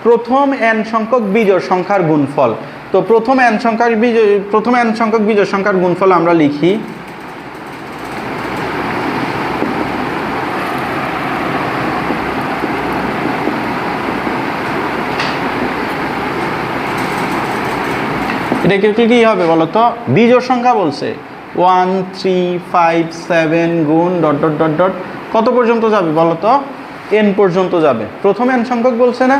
প্রথম n সংখ্যক বিজোড় সংখ্যার গুণফল। তো প্রথম n সংখ্যক বিজোড় সংখ্যার গুণফল আমরা লিখি এটা কি হবে বলো তো? বিজোড় সংখ্যা বলছে 1 3 5 7 গুণ ডট ডট ডট ডট কত পর্যন্ত যাবে বলো তো? n পর্যন্ত যাবে। প্রথম n সংখ্যক বলছে না?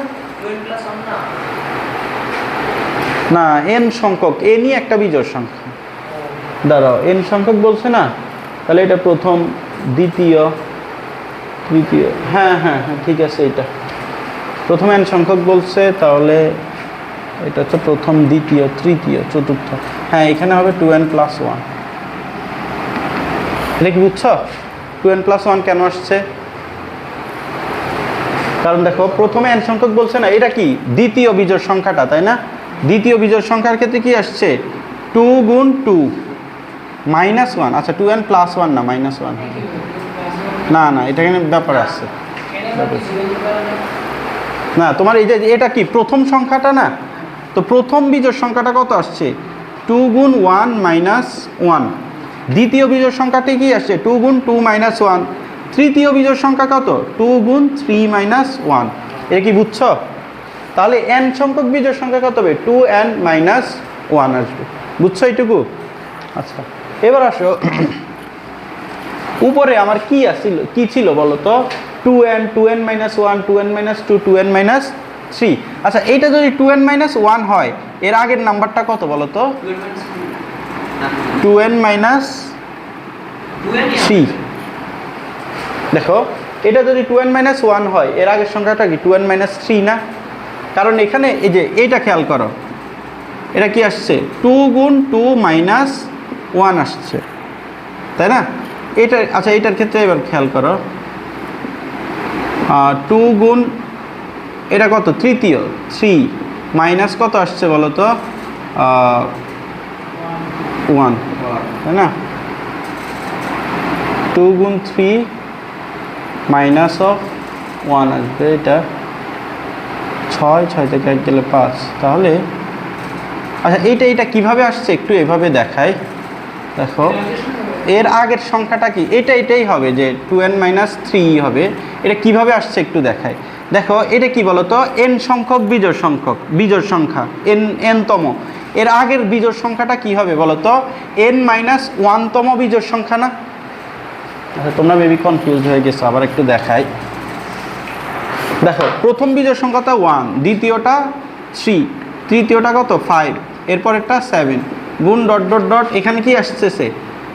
না n সংখ্যক, nই একটা বিজোড় সংখ্যা। দাঁড়াও n সংখ্যক বলছে না, তাহলে এটা প্রথম দ্বিতীয় তৃতীয়, হ্যাঁ হ্যাঁ হ্যাঁ ঠিক আছে। এটা প্রথম n সংখ্যক বলছে, তাহলে এটা হচ্ছে প্রথম দ্বিতীয় তৃতীয় চতুর্থ। হ্যাঁ এখানে হবে 2n + 1। এটা কি বুঝছো 2n + 1 কেন আসছে? কারণ দেখো প্রথমে n সংখ্যক বলছে না, এটা কি দ্বিতীয় বিজোড় সংখ্যাটা, তাই না? দ্বিতীয় বিজোড় সংখ্যার ক্ষেত্রে কি আসছে 2 গুণ 2 -1। আচ্ছা 2n + 1 না -1, না না এটা এখানে ব্যাপার আছে না। তোমার এই যে এটা কি প্রথম সংখ্যাটা না, তো প্রথম বিজোড় সংখ্যাটা কত আসছে 2 গুণ 1 - 1। দ্বিতীয় বিজোড় সংখ্যাটি কি আসছে 2 গুণ 2 - 1। তৃতীয় বিজোড় সংখ্যা কত 2 গুণ 3 - 1। এটা কি বুঝছো? তাহলে n সংখ্যক বিজোড় সংখ্যা কত হবে 2n - 1 আসবে। বুঝছো এইটুকু? আচ্ছা এবার আসো উপরে আমার কি ছিল বলো তো? 2n 2n - 1 2n - 2 2n - 3। আচ্ছা এইটা যদি 2n - 1 হয়, এর আগের নাম্বারটা কত বলো তো? 2n - 3। দেখো এটা যদি 2n - 1 হয়, এর আগের সংখ্যাটা কি 2n - 3 না? কারণ এখানে এই যে এইটা খেয়াল করো, এটা কি আসছে 2 গুণ 2 - 1 আসছে, তাই না? এটা আচ্ছা এটার ক্ষেত্রে এবার খেয়াল করো 2 গুণ এটা কত তৃতীয় 3 মাইনাস কত আসছে বলো তো 1 তাই না 2 গুণ 3 মাইনাস অফ 1 আসবে এটা 6 থেকে 1 গেলে 5 তাহলে আচ্ছা এইটা কিভাবে আসছে একটু এভাবে দেখাই দেখো এর আগের সংখ্যাটা কি এটাই হবে যে 2n মাইনাস 3 হবে এটা কিভাবে আসছে একটু দেখাই দেখো এটা কি বলো তো n সংখ্যক বিজোড় সংখ্যা n তম এর আগের বিজোড় সংখ্যাটা কি হবে বলো তো n মাইনাস 1 তম বিজোড় সংখ্যা না আচ্ছা তোমরা মেবি কনফিউজ হয়ে গেছো আবার একটু দেখাই দেখো প্রথম বিজোড় সংখ্যাটা 1 দ্বিতীয়টা 3 তৃতীয়টা কত 5 এরপরেরটা 7 গুণ ডট ডট ডট এখানে কি আসছে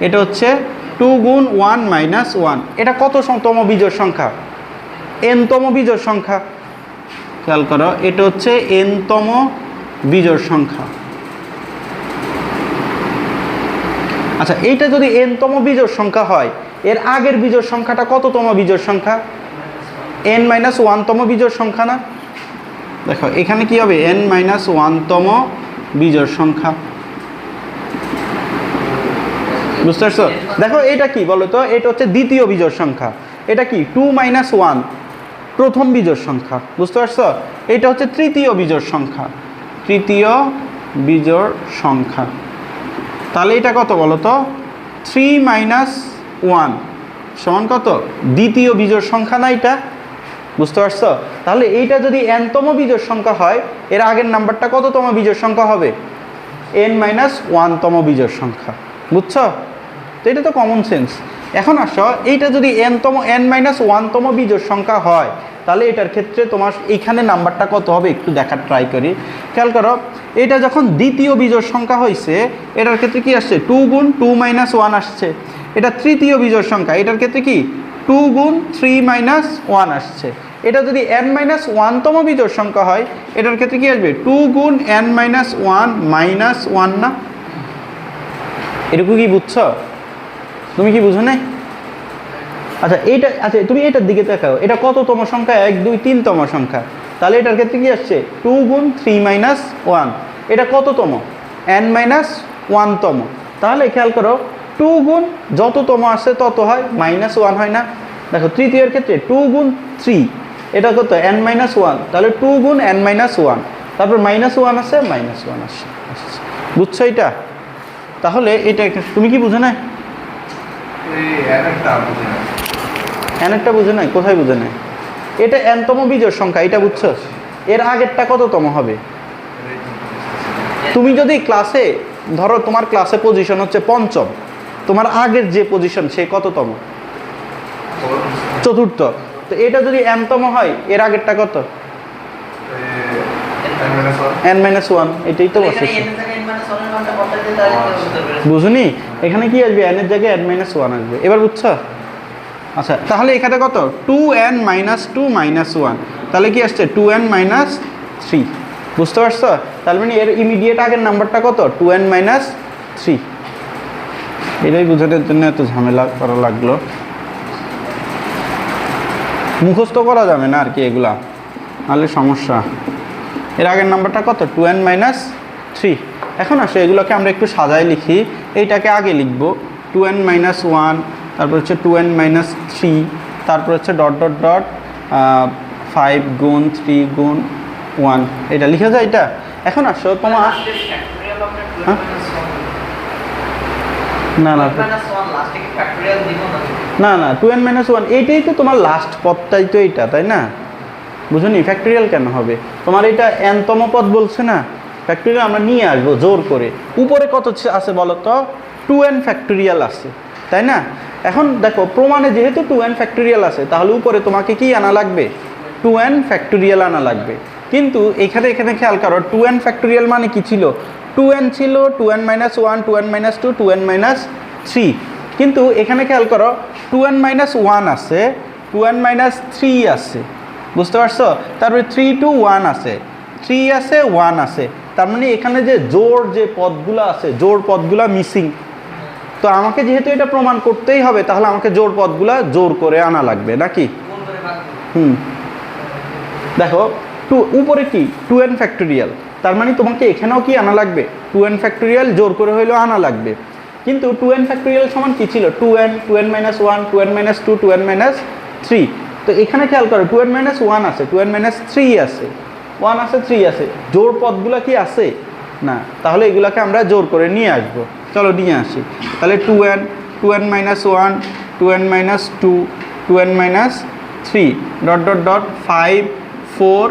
এটা হচ্ছে 2 গুণ 1 মাইনাস 1 এটা কত তম বিজোড় সংখ্যা n তম বিজোড় সংখ্যা খেয়াল করো এটা হচ্ছে n তম বিজোড় সংখ্যা আচ্ছা এইটা যদি n তম বিজোড় সংখ্যা হয় এর আগের বিজোড় সংখ্যাটা কততম বিজোড় সংখ্যা n মাইনাস 1 তম বিজোড় সংখ্যা না দেখো এখানে কি হবে n মাইনাস 1 তম বিজোড় সংখ্যা বুঝতে পারছো দেখো এটা কি বলো তো এটা হচ্ছে দ্বিতীয় বিজোড় সংখ্যা এটা কি 2 মাইনাস 1 প্রথম বিজোড় সংখ্যা বুঝতে পারছো এটা হচ্ছে তৃতীয় বিজোড় সংখ্যা তাহলে এটা কত বলো তো 3 মাইনাস 1 সমান কত দ্বিতীয় বিজোড় সংখ্যা না এটা বুঝতে পারছো তাহলে এইটা যদি n তম বিজোড় সংখ্যা হয় এর আগের নাম্বারটা কততম বিজোড় সংখ্যা হবে n মাইনাস 1 তম বিজোড় সংখ্যা বুঝছো তো এটা তো কমন সেন্স এখন আসো এইটা যদি n মাইনাস 1 তম বিজোড় সংখ্যা হয় তাহলে এটার ক্ষেত্রে তোমার এইখানে নাম্বারটা কত হবে একটু দেখার ট্রাই করি খেয়াল করো এটা যখন দ্বিতীয় বিজোড় সংখ্যা হয়েছে এটার ক্ষেত্রে কি আসছে 2 গুণ 2 মাইনাস 1 আসছে এটা তৃতীয় বিজোড় সংখ্যা এটার ক্ষেত্রে কি 2 গুণ 3 মাইনাস 1 আসছে এটা যদি n মাইনাস 1 তম বিজোড় সংখ্যা হয় এটার ক্ষেত্রে কি আসবে 2 গুণ n মাইনাস 1 মাইনাস 1 না এটুকু কি বুঝছো তুমি কি বুঝো না আচ্ছা তুমি এটার দিকে তাকাও এটা কততম সংখ্যা 1 2 3 তম সংখ্যা তাহলে এটার ক্ষেত্রে কি আসছে 2 গুণ 3 মাইনাস 1 এটা কততম n মাইনাস 1 তম তাহলে খেয়াল করো 2 গুণ যততম আসে তত হয় মাইনাস 1 হয় না দেখো তৃতীয়ের ক্ষেত্রে 2 গুণ 3 এটা কত n মাইনাস 1 তাহলে 2 গুণ n মাইনাস 1 তারপর মাইনাস 1 আছে মাইনাস 1 আসছে বুঝছো এটা তাহলে এটা তুমি কি বুঝো না এনটা বুঝে নাই কোথায় বুঝে নাই এটা n তম বিজোড় সংখ্যা এটা বুঝছো এর আগেরটা কততম হবে তুমি যদি ক্লাসে ধরো তোমার ক্লাসে পজিশন হচ্ছে পঞ্চম তোমার আগের যে পজিশন সে কততম চতুর্থ তো এটা যদি n তম হয় এর আগেরটা কত n মাইনাস 1 এটাই তো বসে বুঝুনি এখানে কি আসবে n এর জায়গায় n মাইনাস 1 আসবে এবার বুঝছো আচ্ছা তাহলে এখানে কত 2n মাইনাস 2 মাইনাস 1 তাহলে কি আসছে 2n মাইনাস 3 বুঝতে পারছো তার মানে এর ইমিডিয়েট আগের নাম্বারটা কত 2n মাইনাস 3 এটাই বোঝানোর জন্য এত ঝামেলা করা লাগলো মুখস্থ করা যাবে না আর কি এগুলা নাহলে সমস্যা এর আগের নাম্বারটা কত 2n মাইনাস 3 এখন আসো এগুলোকে আমরা একটু সাজায় লিখি এইটাকে আগে লিখবো 2n মাইনাস 1 তারপর হচ্ছে 2n মাইনাস 3 তারপর হচ্ছে ডট ডট ডট 5 গুণ 3 গুণ 1 এটা লিখে যায় এটা এখন আসো তোমার না 2n মাইনাস 1 এইটাই তো তোমার লাস্ট পদটাই তো এইটা তাই না বুঝুনি ফ্যাক্টরিয়াল কেন হবে তোমার এটা n তম পদ বলছে না ফ্যাক্টরিয়াল আমরা নিয়ে আসবো জোর করে উপরে কত আছে বলো তো 2n ফ্যাক্টরিয়াল আছে তাই না এখন দেখো প্রমাণে যেহেতু 2n ফ্যাক্টরিয়াল আছে তাহলে উপরে তোমাকে কি আনা লাগবে 2n ফ্যাক্টরিয়াল আনা লাগবে কিন্তু এখানে খেয়াল করো 2n ফ্যাক্টরিয়াল মানে কি ছিল 2n ছিল 2n minus 1 2n minus 2 2n minus 3 কিন্তু এখানে খেয়াল করো 2n মাইনাস 1 আছে 2n মাইনাস 3 আছে বুঝতে পারছো তারপরে 3 টু 1 আছে 3 আছে 1 আছে তার মানে এখানে যে জোড় যে পদগুলো আছে জোড় পদগুলো মিসিং তো আমাকে যেহেতু এটা প্রমাণ করতেই হবে তাহলে আমাকে জোড় পদগুলো জোর করে আনা লাগবে নাকি দেখো টু উপরে কি 2n ফ্যাক্টোরিয়াল, তার মানে তোমাকে এখানেও কি আনা লাগবে 2n ফ্যাক্টোরিয়াল, জোর করে হইলেও আনা লাগবে। কিন্তু 2n ফ্যাক্টোরিয়াল সমান কি ছিল 2n, 2n minus 1, 2n minus 2, 2n minus 3। তো এখানে খেয়াল করো 2n মাইনাস 1 আছে, 2n মাইনাস 3 আছে, 1 আছে 3 আছে, জোর পদগুলো কি আছে না, তাহলে এগুলাকে আমরা জোর করে নিয়ে আসবো। চলো নিয়ে আসি, তাহলে 2n, 2n minus 1, 2n minus 2, 2n minus 3 dot dot dot 5, 4,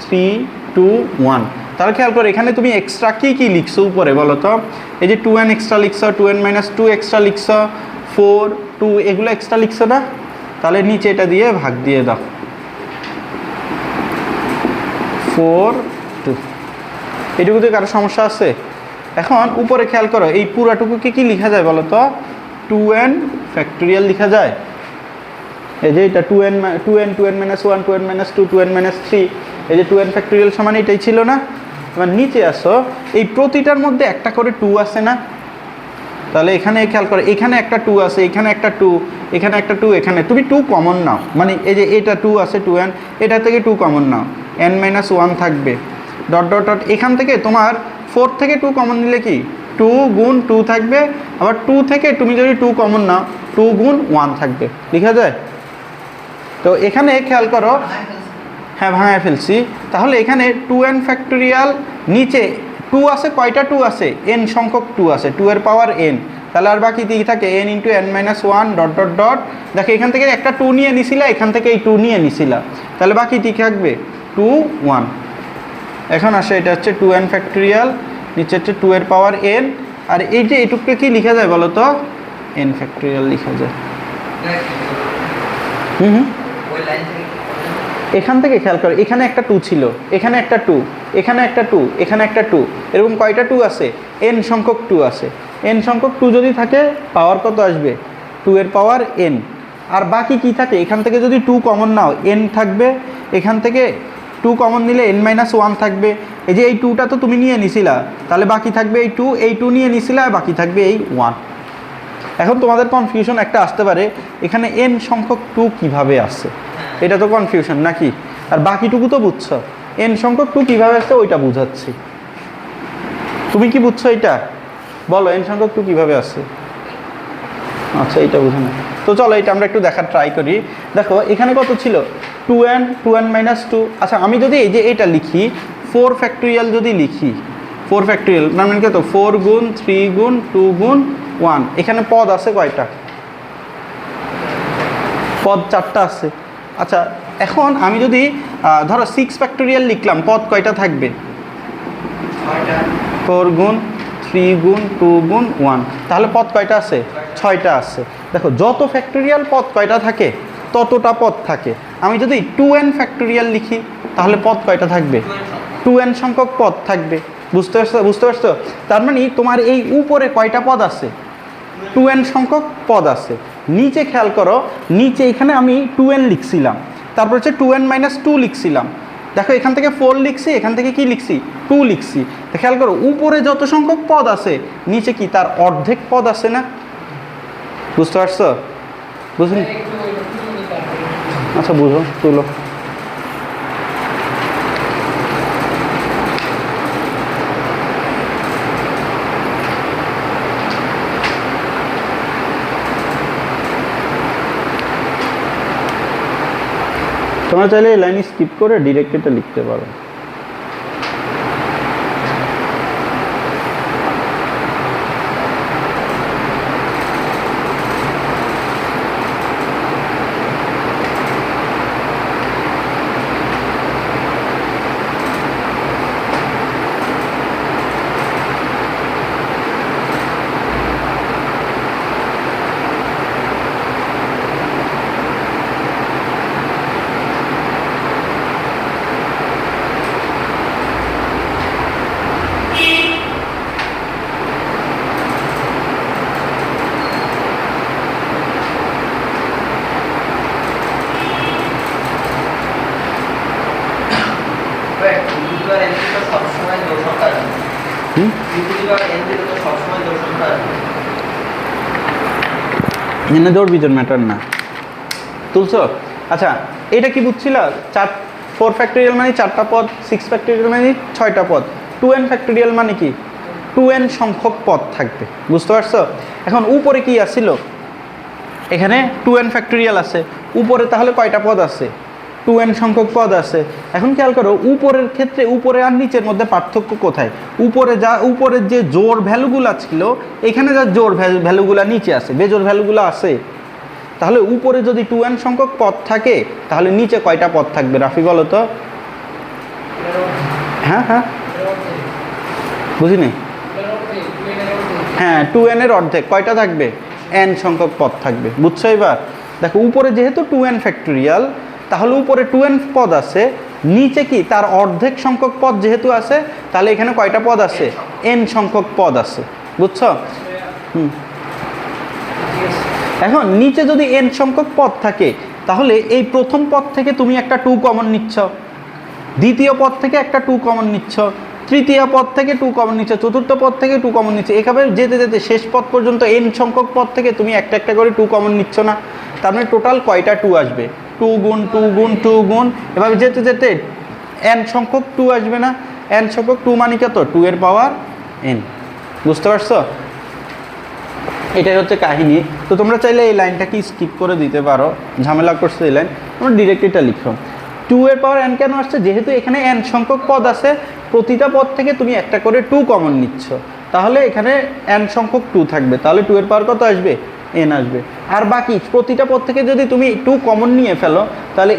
3, 2, 1। তাহলে খেয়াল করো এখানে তুমি এক্সট্রা কি কি লিখছো উপরে বলো তো, এই যে 2n এক্সট্রা লিখছো, 2n মাইনাস 2 এক্সট্রা লিখছো, 4, 2 এগুলো এক্সট্রা লিখছো না, তাহলে নিচে এটা দিয়ে ভাগ দিয়ে দাও 4, 2। এটুকুতে কারো সমস্যা আছে? এখন উপরে খেয়াল করো এই পুরাটুকুকে কি লেখা যায় বলো তো, 2n ফ্যাক্টোরিয়াল লেখা যায়। এই যে এটা 2n, 2n minus 1, 2n minus 2, 2n minus 3, এই যে 2n ফ্যাক্টোরিয়াল সমান এটাই ছিল না। এবার নিচে আসো, এই প্রতিটার মধ্যে একটা করে 2 আছে না, তাহলে এখানে খেয়াল করো এখানে একটা 2 আছে, এখানে একটা 2, এখানে একটা 2, এখানে তুমি 2 কমন নাও, মানে এই যে এটা 2 আছে 2n, এটা থেকে 2 কমন নাও, n মাইনাস 1 থাকবে ডট ডট ডট, এখান থেকে তোমার 4 থেকে 2 কমন নিলে কি 2 গুণ 2 থাকবে, আবার 2 থেকে তুমি যদি 2 কমন নাও 2 গুণ 1 থাকবে, লেখা যায়। তো এখানে খেয়াল করো, হ্যাঁ ভাঙায় ফেলছি, তাহলে এখানে 2n ফ্যাক্টোরিয়াল নিচে 2 আছে, কয়টা 2 আছে n সংখ্যক 2 আছে, 2 এর পাওয়ার n, তাহলে আর বাকি কি থাকে n into n minus 1 dot dot dot, দেখো এখান থেকে একটা 2 নিয়ে নিছিলা, এখান থেকে এই 2 নিয়ে নিছিলা, তাহলে বাকি কি থাকবে 2, 1। এখন আসে এটা হচ্ছে 2n ফ্যাক্টোরিয়াল, নিচে হচ্ছে 2 এর পাওয়ার n, আর এই যে এটুকুকে কি লেখা যায় বলো তো, n ফ্যাক্টোরিয়াল লেখা যায়। এখান থেকে খেয়াল করো এখানে একটা 2 ছিল, এখানে একটা 2, এখানে একটা 2, এখানে একটা 2, এরকম কয়টা 2 আছে n সংখ্যক 2 আছে, n সংখ্যক 2 যদি থাকে পাওয়ার কত আসবে 2 এর পাওয়ার n। আর বাকি কি থাকে, এখান থেকে যদি 2 কমন নাও n থাকবে, এখান থেকে 2 কমন নিলে n মাইনাস 1 থাকবে, এই যে এই 2টা তো তুমি নিয়ে নিছিলা, তাহলে বাকি থাকবে এই 2, এই 2 নিয়ে নিছিলা, বাকি থাকবে এই 1। এখন তোমাদের কনফিউশন একটা আসতে পারে এখানে n সংখ্যক 2 কিভাবে আসছে, এটা তো কনফিউশন নাকি, আর বাকিটুকু তো বুঝছো, n সংখ্যক 2 কিভাবে আসছে ওইটা বুঝাচ্ছি। তুমি কি বুঝছো এটা বলো, n সংখ্যক 2 কিভাবে আসছে? আচ্ছা এইটা বুঝো না, তো চলো এটা আমরা একটু দেখার ট্রাই করি। দেখো এখানে কত ছিল 2n, 2n মাইনাস 2। আচ্ছা আমি যদি এই যে এটা লিখি 4 ফ্যাক্টোরিয়াল যদি লিখি, 4 ফ্যাক্টোরিয়াল মানে কত 4 গুণ 3 গুণ 2 গুণ 1, এখানে পদ আছে কয়টা, পদ 4টা আছে। আচ্ছা এখন আমি যদি ধরো 6 ফ্যাক্টোরিয়াল লিখলাম, পদ কয়টা থাকবে 4 গুণ 3 গুণ 2 গুণ 1, তাহলে পদ কয়টা আছে 6টা আছে। দেখো যত ফ্যাক্টোরিয়াল পদ কয়টা থাকে ততটা পদ থাকে। আমি যদি 2n ফ্যাক্টোরিয়াল লিখি তাহলে পদ কয়টা থাকবে 2n সংখ্যক পদ থাকবে। বুঝতে পারছো? তার মানে তোমার এই উপরে কয়টা পদ আছে 2n সংখ্যক পদ আছে। নিচে খেয়াল করো, নিচে এখানে আমি 2n লিখছিলাম, তারপর হচ্ছে 2n মাইনাস 2 লিখছিলাম। দেখো এখান থেকে 4 লিখছি, এখান থেকে কি লিখছি 2 লিখছি। তো খেয়াল করো উপরে যত সংখ্যক পদ আছে নিচে কি তার অর্ধেক পদ আছে না। বুঝতে পারছো? বুঝলি? আচ্ছা বুঝো, তুলো। তোমরা চাইলে এই লাইন স্কিপ করে ডিরেক্ট এটা লিখতে পারো। এখানে জোর বিজোর ম্যাটার না, তুলছো? আচ্ছা এটা কি বুঝছিল 4 4 ফ্যাক্টোরিয়াল মানে 4টা পদ, 6 ফ্যাক্টোরিয়াল মানে 6টা পদ, 2n ফ্যাক্টোরিয়াল মানে কি 2n সংখ্যক পদ থাকবে। বুঝতে পারছো? এখন উপরে কি আসছিল, এখানে 2n ফ্যাক্টোরিয়াল আছে, উপরে তাহলে কয়টা পদ আছে 2n সংখ্যক পদ আছে। এখন খেয়াল করো উপরের ক্ষেত্রে উপরে আর নিচের মধ্যে পার্থক্য কোথায়, উপরের যে জোড় ভ্যালুগুলো ছিল এখানে যা জোড় ভ্যালুগুলো নিচে আছে, বেজোড় ভ্যালুগুলো আছে। তাহলে উপরে যদি 2n সংখ্যক পদ থাকে তাহলে নিচে কয়টা পদ থাকবে রাফি বলো তো? হ্যাঁ হ্যাঁ বুঝিনি। হ্যাঁ 2n এর অর্ধেক কয়টা থাকবে, n সংখ্যক পদ থাকবে। বুঝছো এবার? দেখো উপরে যেহেতু 2n ফ্যাক্টোরিয়াল তাহলে উপরে 2n পদ আছে, নিচে কি তার অর্ধেক সংখ্যক পদ যেহেতু আছে তাহলে এখানে কয়টা পদ আছে, n সংখ্যক পদ আছে। বুঝছো? এখন নিচে যদি n সংখ্যক পদ থাকে তাহলে এই প্রথম পদ থেকে তুমি একটা 2 কমন নিচ্ছ, দ্বিতীয় পদ থেকে একটা 2 কমন নিচ্ছ, তৃতীয় পদ থেকে 2 কমন নিচ্ছ, চতুর্থ পদ থেকে 2 কমন নিচ্ছে, এভাবে যেতে যেতে শেষ পদ পর্যন্ত n সংখ্যক পদ থেকে তুমি একটা একটা করে 2 কমন নিচ্ছ না। তার মানে টোটাল কয়টা 2 আসবে, 2 গুণ 2 গুণ 2 গুণ, এভাবে যেতে যেতে n সংখ্যক 2 আসবে না। n সংখ্যক 2 মানে কত, 2 এর পাওয়ার n। বুঝতে পারছো? এটাই হচ্ছে কাহিনী। তো তোমরা চাইলে এই লাইনটাকে স্কিপ করে দিতে পারো, ঝামেলা করছে এই লাইন, তোমরা ডিরেক্ট এটা লিখো। 2 এর পাওয়ার n কেন আসছে, যেহেতু এখানে n সংখ্যক পদ আছে, প্রতিটা পদ থেকে তুমি একটা করে 2 কমন নিচ্ছ, তাহলে এখানে n সংখ্যক 2 থাকবে, তাহলে 2 এর পাওয়ার কত আসবে, n আসবে। আর বাকি প্রতিটা পদ থেকে যদি তুমি 2 কমন নিয়ে ফেলো তাহলে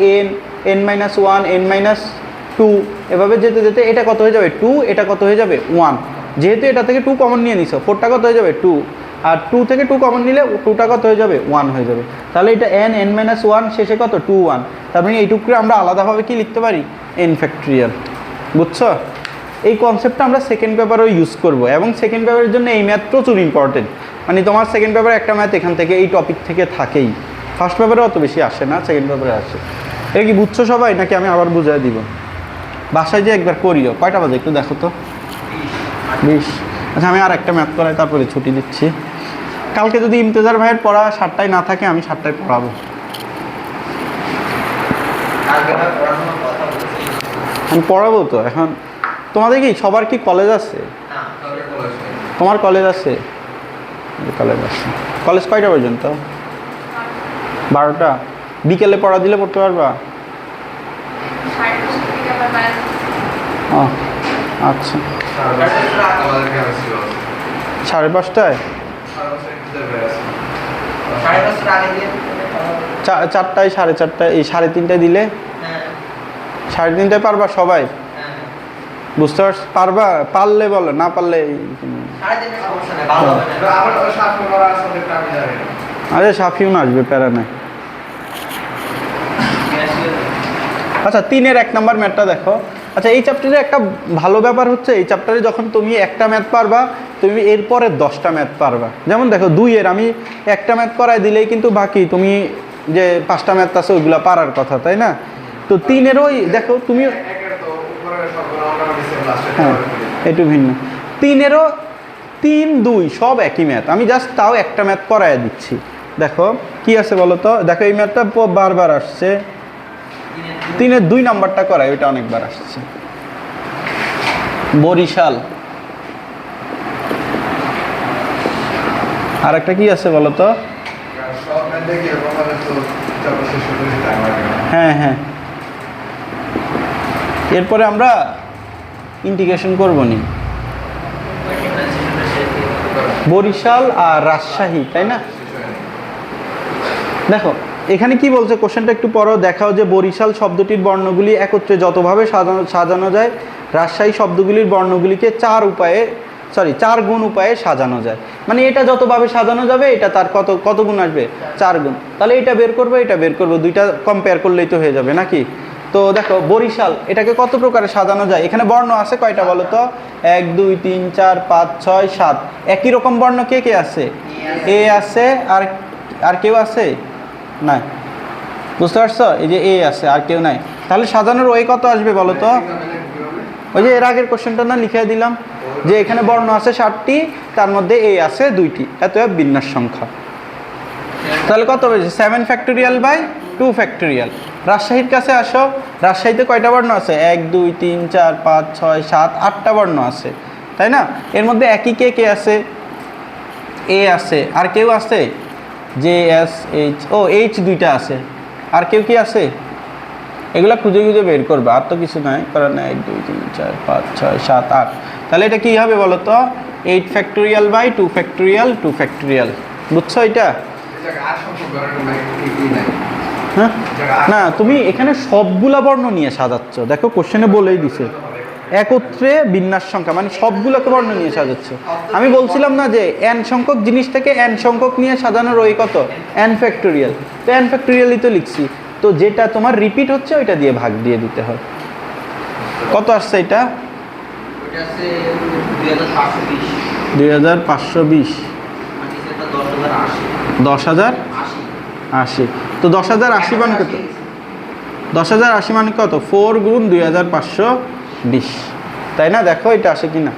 n -1 n-2 এভাবে যেতে যেতে এটা কত হয়ে যাবে 2, এটা কত হয়ে যাবে 1। যেহেতু এটা থেকে 2 কমন নিয়ে নিছো, 4টা কত হয়ে যাবে 2, আর 2 থেকে 2 কমন নিলে 2টা কত হয়ে যাবে 1 হয়ে যাবে। তাহলে এটা n-1 শেষে কত 2 1, তার মানে এইটুকু আমরা আলাদাভাবে কি লিখতে পারি, n ফ্যাক্টোরিয়াল। বুঝছো? এই কনসেপ্টটা আমরা সেকেন্ড পেপারেও ইউজ করব, এবং সেকেন্ড পেপারের জন্য এই ম্যাথ প্রচুর ইম্পর্টেন্ট। মানে তোমার সেকেন্ড পেপারে একটা ম্যাথ এখান থেকে এই টপিক থেকে থাকেই, ফার্স্ট পেপারে অত বেশি আসে না, সেকেন্ড পেপারে আসে। এটা কি বুঝছো সবাই, নাকি আমি আবার বুঝিয়ে দিব? বাসায় যে একবার করিও, কয়টা বাজে একটু দেখো তো, 20। আচ্ছা আমি আর একটা ম্যাথ করাই তারপরে ছুটি দিচ্ছি। কালকে যদি ইমতেজার ভাইয়ের পড়া 7টায় না থাকে আমি 7টায় পড়াবো। আমি পড়াবো তো। এখন তোমাদের কি সবার কি কলেজ আছে? তোমার কলেজ আছে? কলেজ আছে। কলেজ কয়টা পর্যন্ত? 12টা। বিকেলে পড়া দিলে পড়তে পারবা? ও আচ্ছা, 5:30টায়? 4টায় 4:30টায়, এই 3:30টায় দিলে 3:30টায় পারবা সবাই? বুঝতে পারছ? পারবা? পারলে বলো, না পারলে আরে সাফিও না আসবে, প্যারা নাই। আচ্ছা 3-এর 1 নম্বর ম্যাথটা দেখো। আচ্ছা এই চ্যাপ্টারে একটা ভালো ব্যাপার হচ্ছে, এই চ্যাপ্টারে যখন তুমি একটা ম্যাথ পারবা তুমি এরপরে 10টা ম্যাথ পারবা। যেমন দেখো 2-এর আমি একটা ম্যাথ করাই দিলেই কিন্তু বাকি তুমি যে 5টা ম্যাথ আছে ওইগুলো পারার কথা, তাই না? তো 3-এর ওই দেখো তুমি, হ্যাঁ একটু ভিন্ন। 3-এরও 3, 2 সব একই ম্যাথ, আমি জাস্ট তাও একটা ম্যাথ করাই দিচ্ছি। দেখো কি আছে বলো তো, দেখো এই ম্যাথটা বারবার আসছে, 3-এর 2 নাম্বারটা করাই, ওইটা অনেকবার আসছে। বরিশাল। আর একটা কি আছে বলো তো? হ্যাঁ হ্যাঁ, এরপরে আমরা ইন্টিগ্রেশন করবো নি, বরিশাল আর রাজশাহী, তাই না? দেখো এখানে কি বলছে কোশ্চেনটা একটু পরও দেখাও, যে বরিশাল শব্দটির বর্ণগুলি একত্রে যতভাবে সাজানো যায়, রাজশাহী শব্দগুলির বর্ণগুলিকে 4 গুণ উপায়ে সাজানো যায়। মানে এটা যতভাবে সাজানো যাবে এটা তার কত গুণ আসবে, 4 গুণ। তাহলে এটা বের করবো, এটা বের করবো, দুইটা কম্পেয়ার করলেই তো হয়ে যাবে নাকি? তো দেখো বরিশাল এটাকে কত প্রকারে সাজানো যায়, এখানে বর্ণ আছে কয়টা বলো তো, 1 2 3 4 5 6 7। একই রকম বর্ণ কে কে আছে, এ আছে, আর কেউ আছে নাই? বুঝতে পারছো? এই যে এ আছে আর কেউ নাই, তাহলে সাজানোর ওই কত আসবে বলো তো? ওই যে এর আগের কোশ্চেনটা না লিখে দিলাম, যে এখানে বর্ণ আছে 7টি, তার মধ্যে এ আছে 2টি, এত বিন্যাস সংখ্যা। তাহলে কত হয়েছে, 7 ফ্যাক্টোরিয়াল বাই টু ফ্যাক্টোরিয়াল। রাজশাহীর কাছে আসো, রাজশাহীতে কয়টা বর্ণ আছে? 1 2 3 4 5 6 7 8টা বর্ণ আছে, তাই না? এর মধ্যে একই কে কে আছে? এ আছে, আর কেউ আছে? J S H, O H দুইটা আছে, আর কেউ কি আছে? এগুলা খুঁজে খুঁজে বের করবে, আর তো কিছু নাই কারণ 1 2 3 4 5 6 7 8। তাহলে এটা কি হবে বলো তো? 8 ফ্যাক্টোরিয়াল বাই 2 ফ্যাক্টোরিয়াল 2 ফ্যাক্টোরিয়াল। বুঝছো এটা? হ্যাঁ না, তুমি এখানে সবগুলা বর্ণ নিয়ে সাজাচ্ছ। দেখো কোশ্চেনে বলেই দিছে একত্রে বিন্যাস সংখ্যা, মানে সবগুলোকে বর্ণ নিয়ে সাজাচ্ছ। আমি বলছিলাম না যে n সংখ্যক জিনিস থেকে n সংখ্যক নিয়ে সাজানোর ওই কত? n factorial. তো n ফ্যাক্টোরিয়ালই তো লিখছি, তো যেটা তোমার রিপিট হচ্ছে ওইটা দিয়ে ভাগ দিয়ে দিতে হয়। কত আসছে এটা? 2520। 10,080। তো 10,080 মানে কত? 10,080 মানে কত? 4 গুণ 2520, তাই না? দেখো এটা আসে কি না।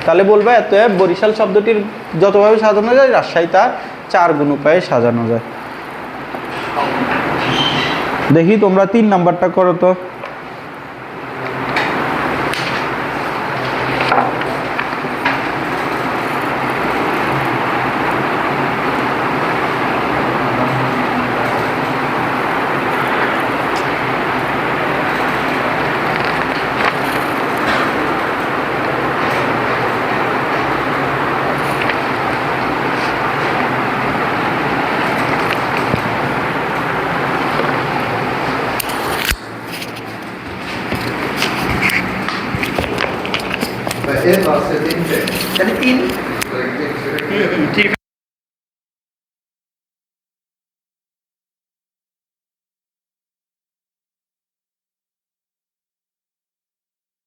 তাহলে বলবে এত বরিশাল শব্দটির যতভাবে সাজানো যায় রাজশাহী তার 4 গুণ উপায়ে সাজানো যায়। দেখি তোমরা 3 নাম্বারটা করো তো। Bei 11 war es der 10. তাহলে 3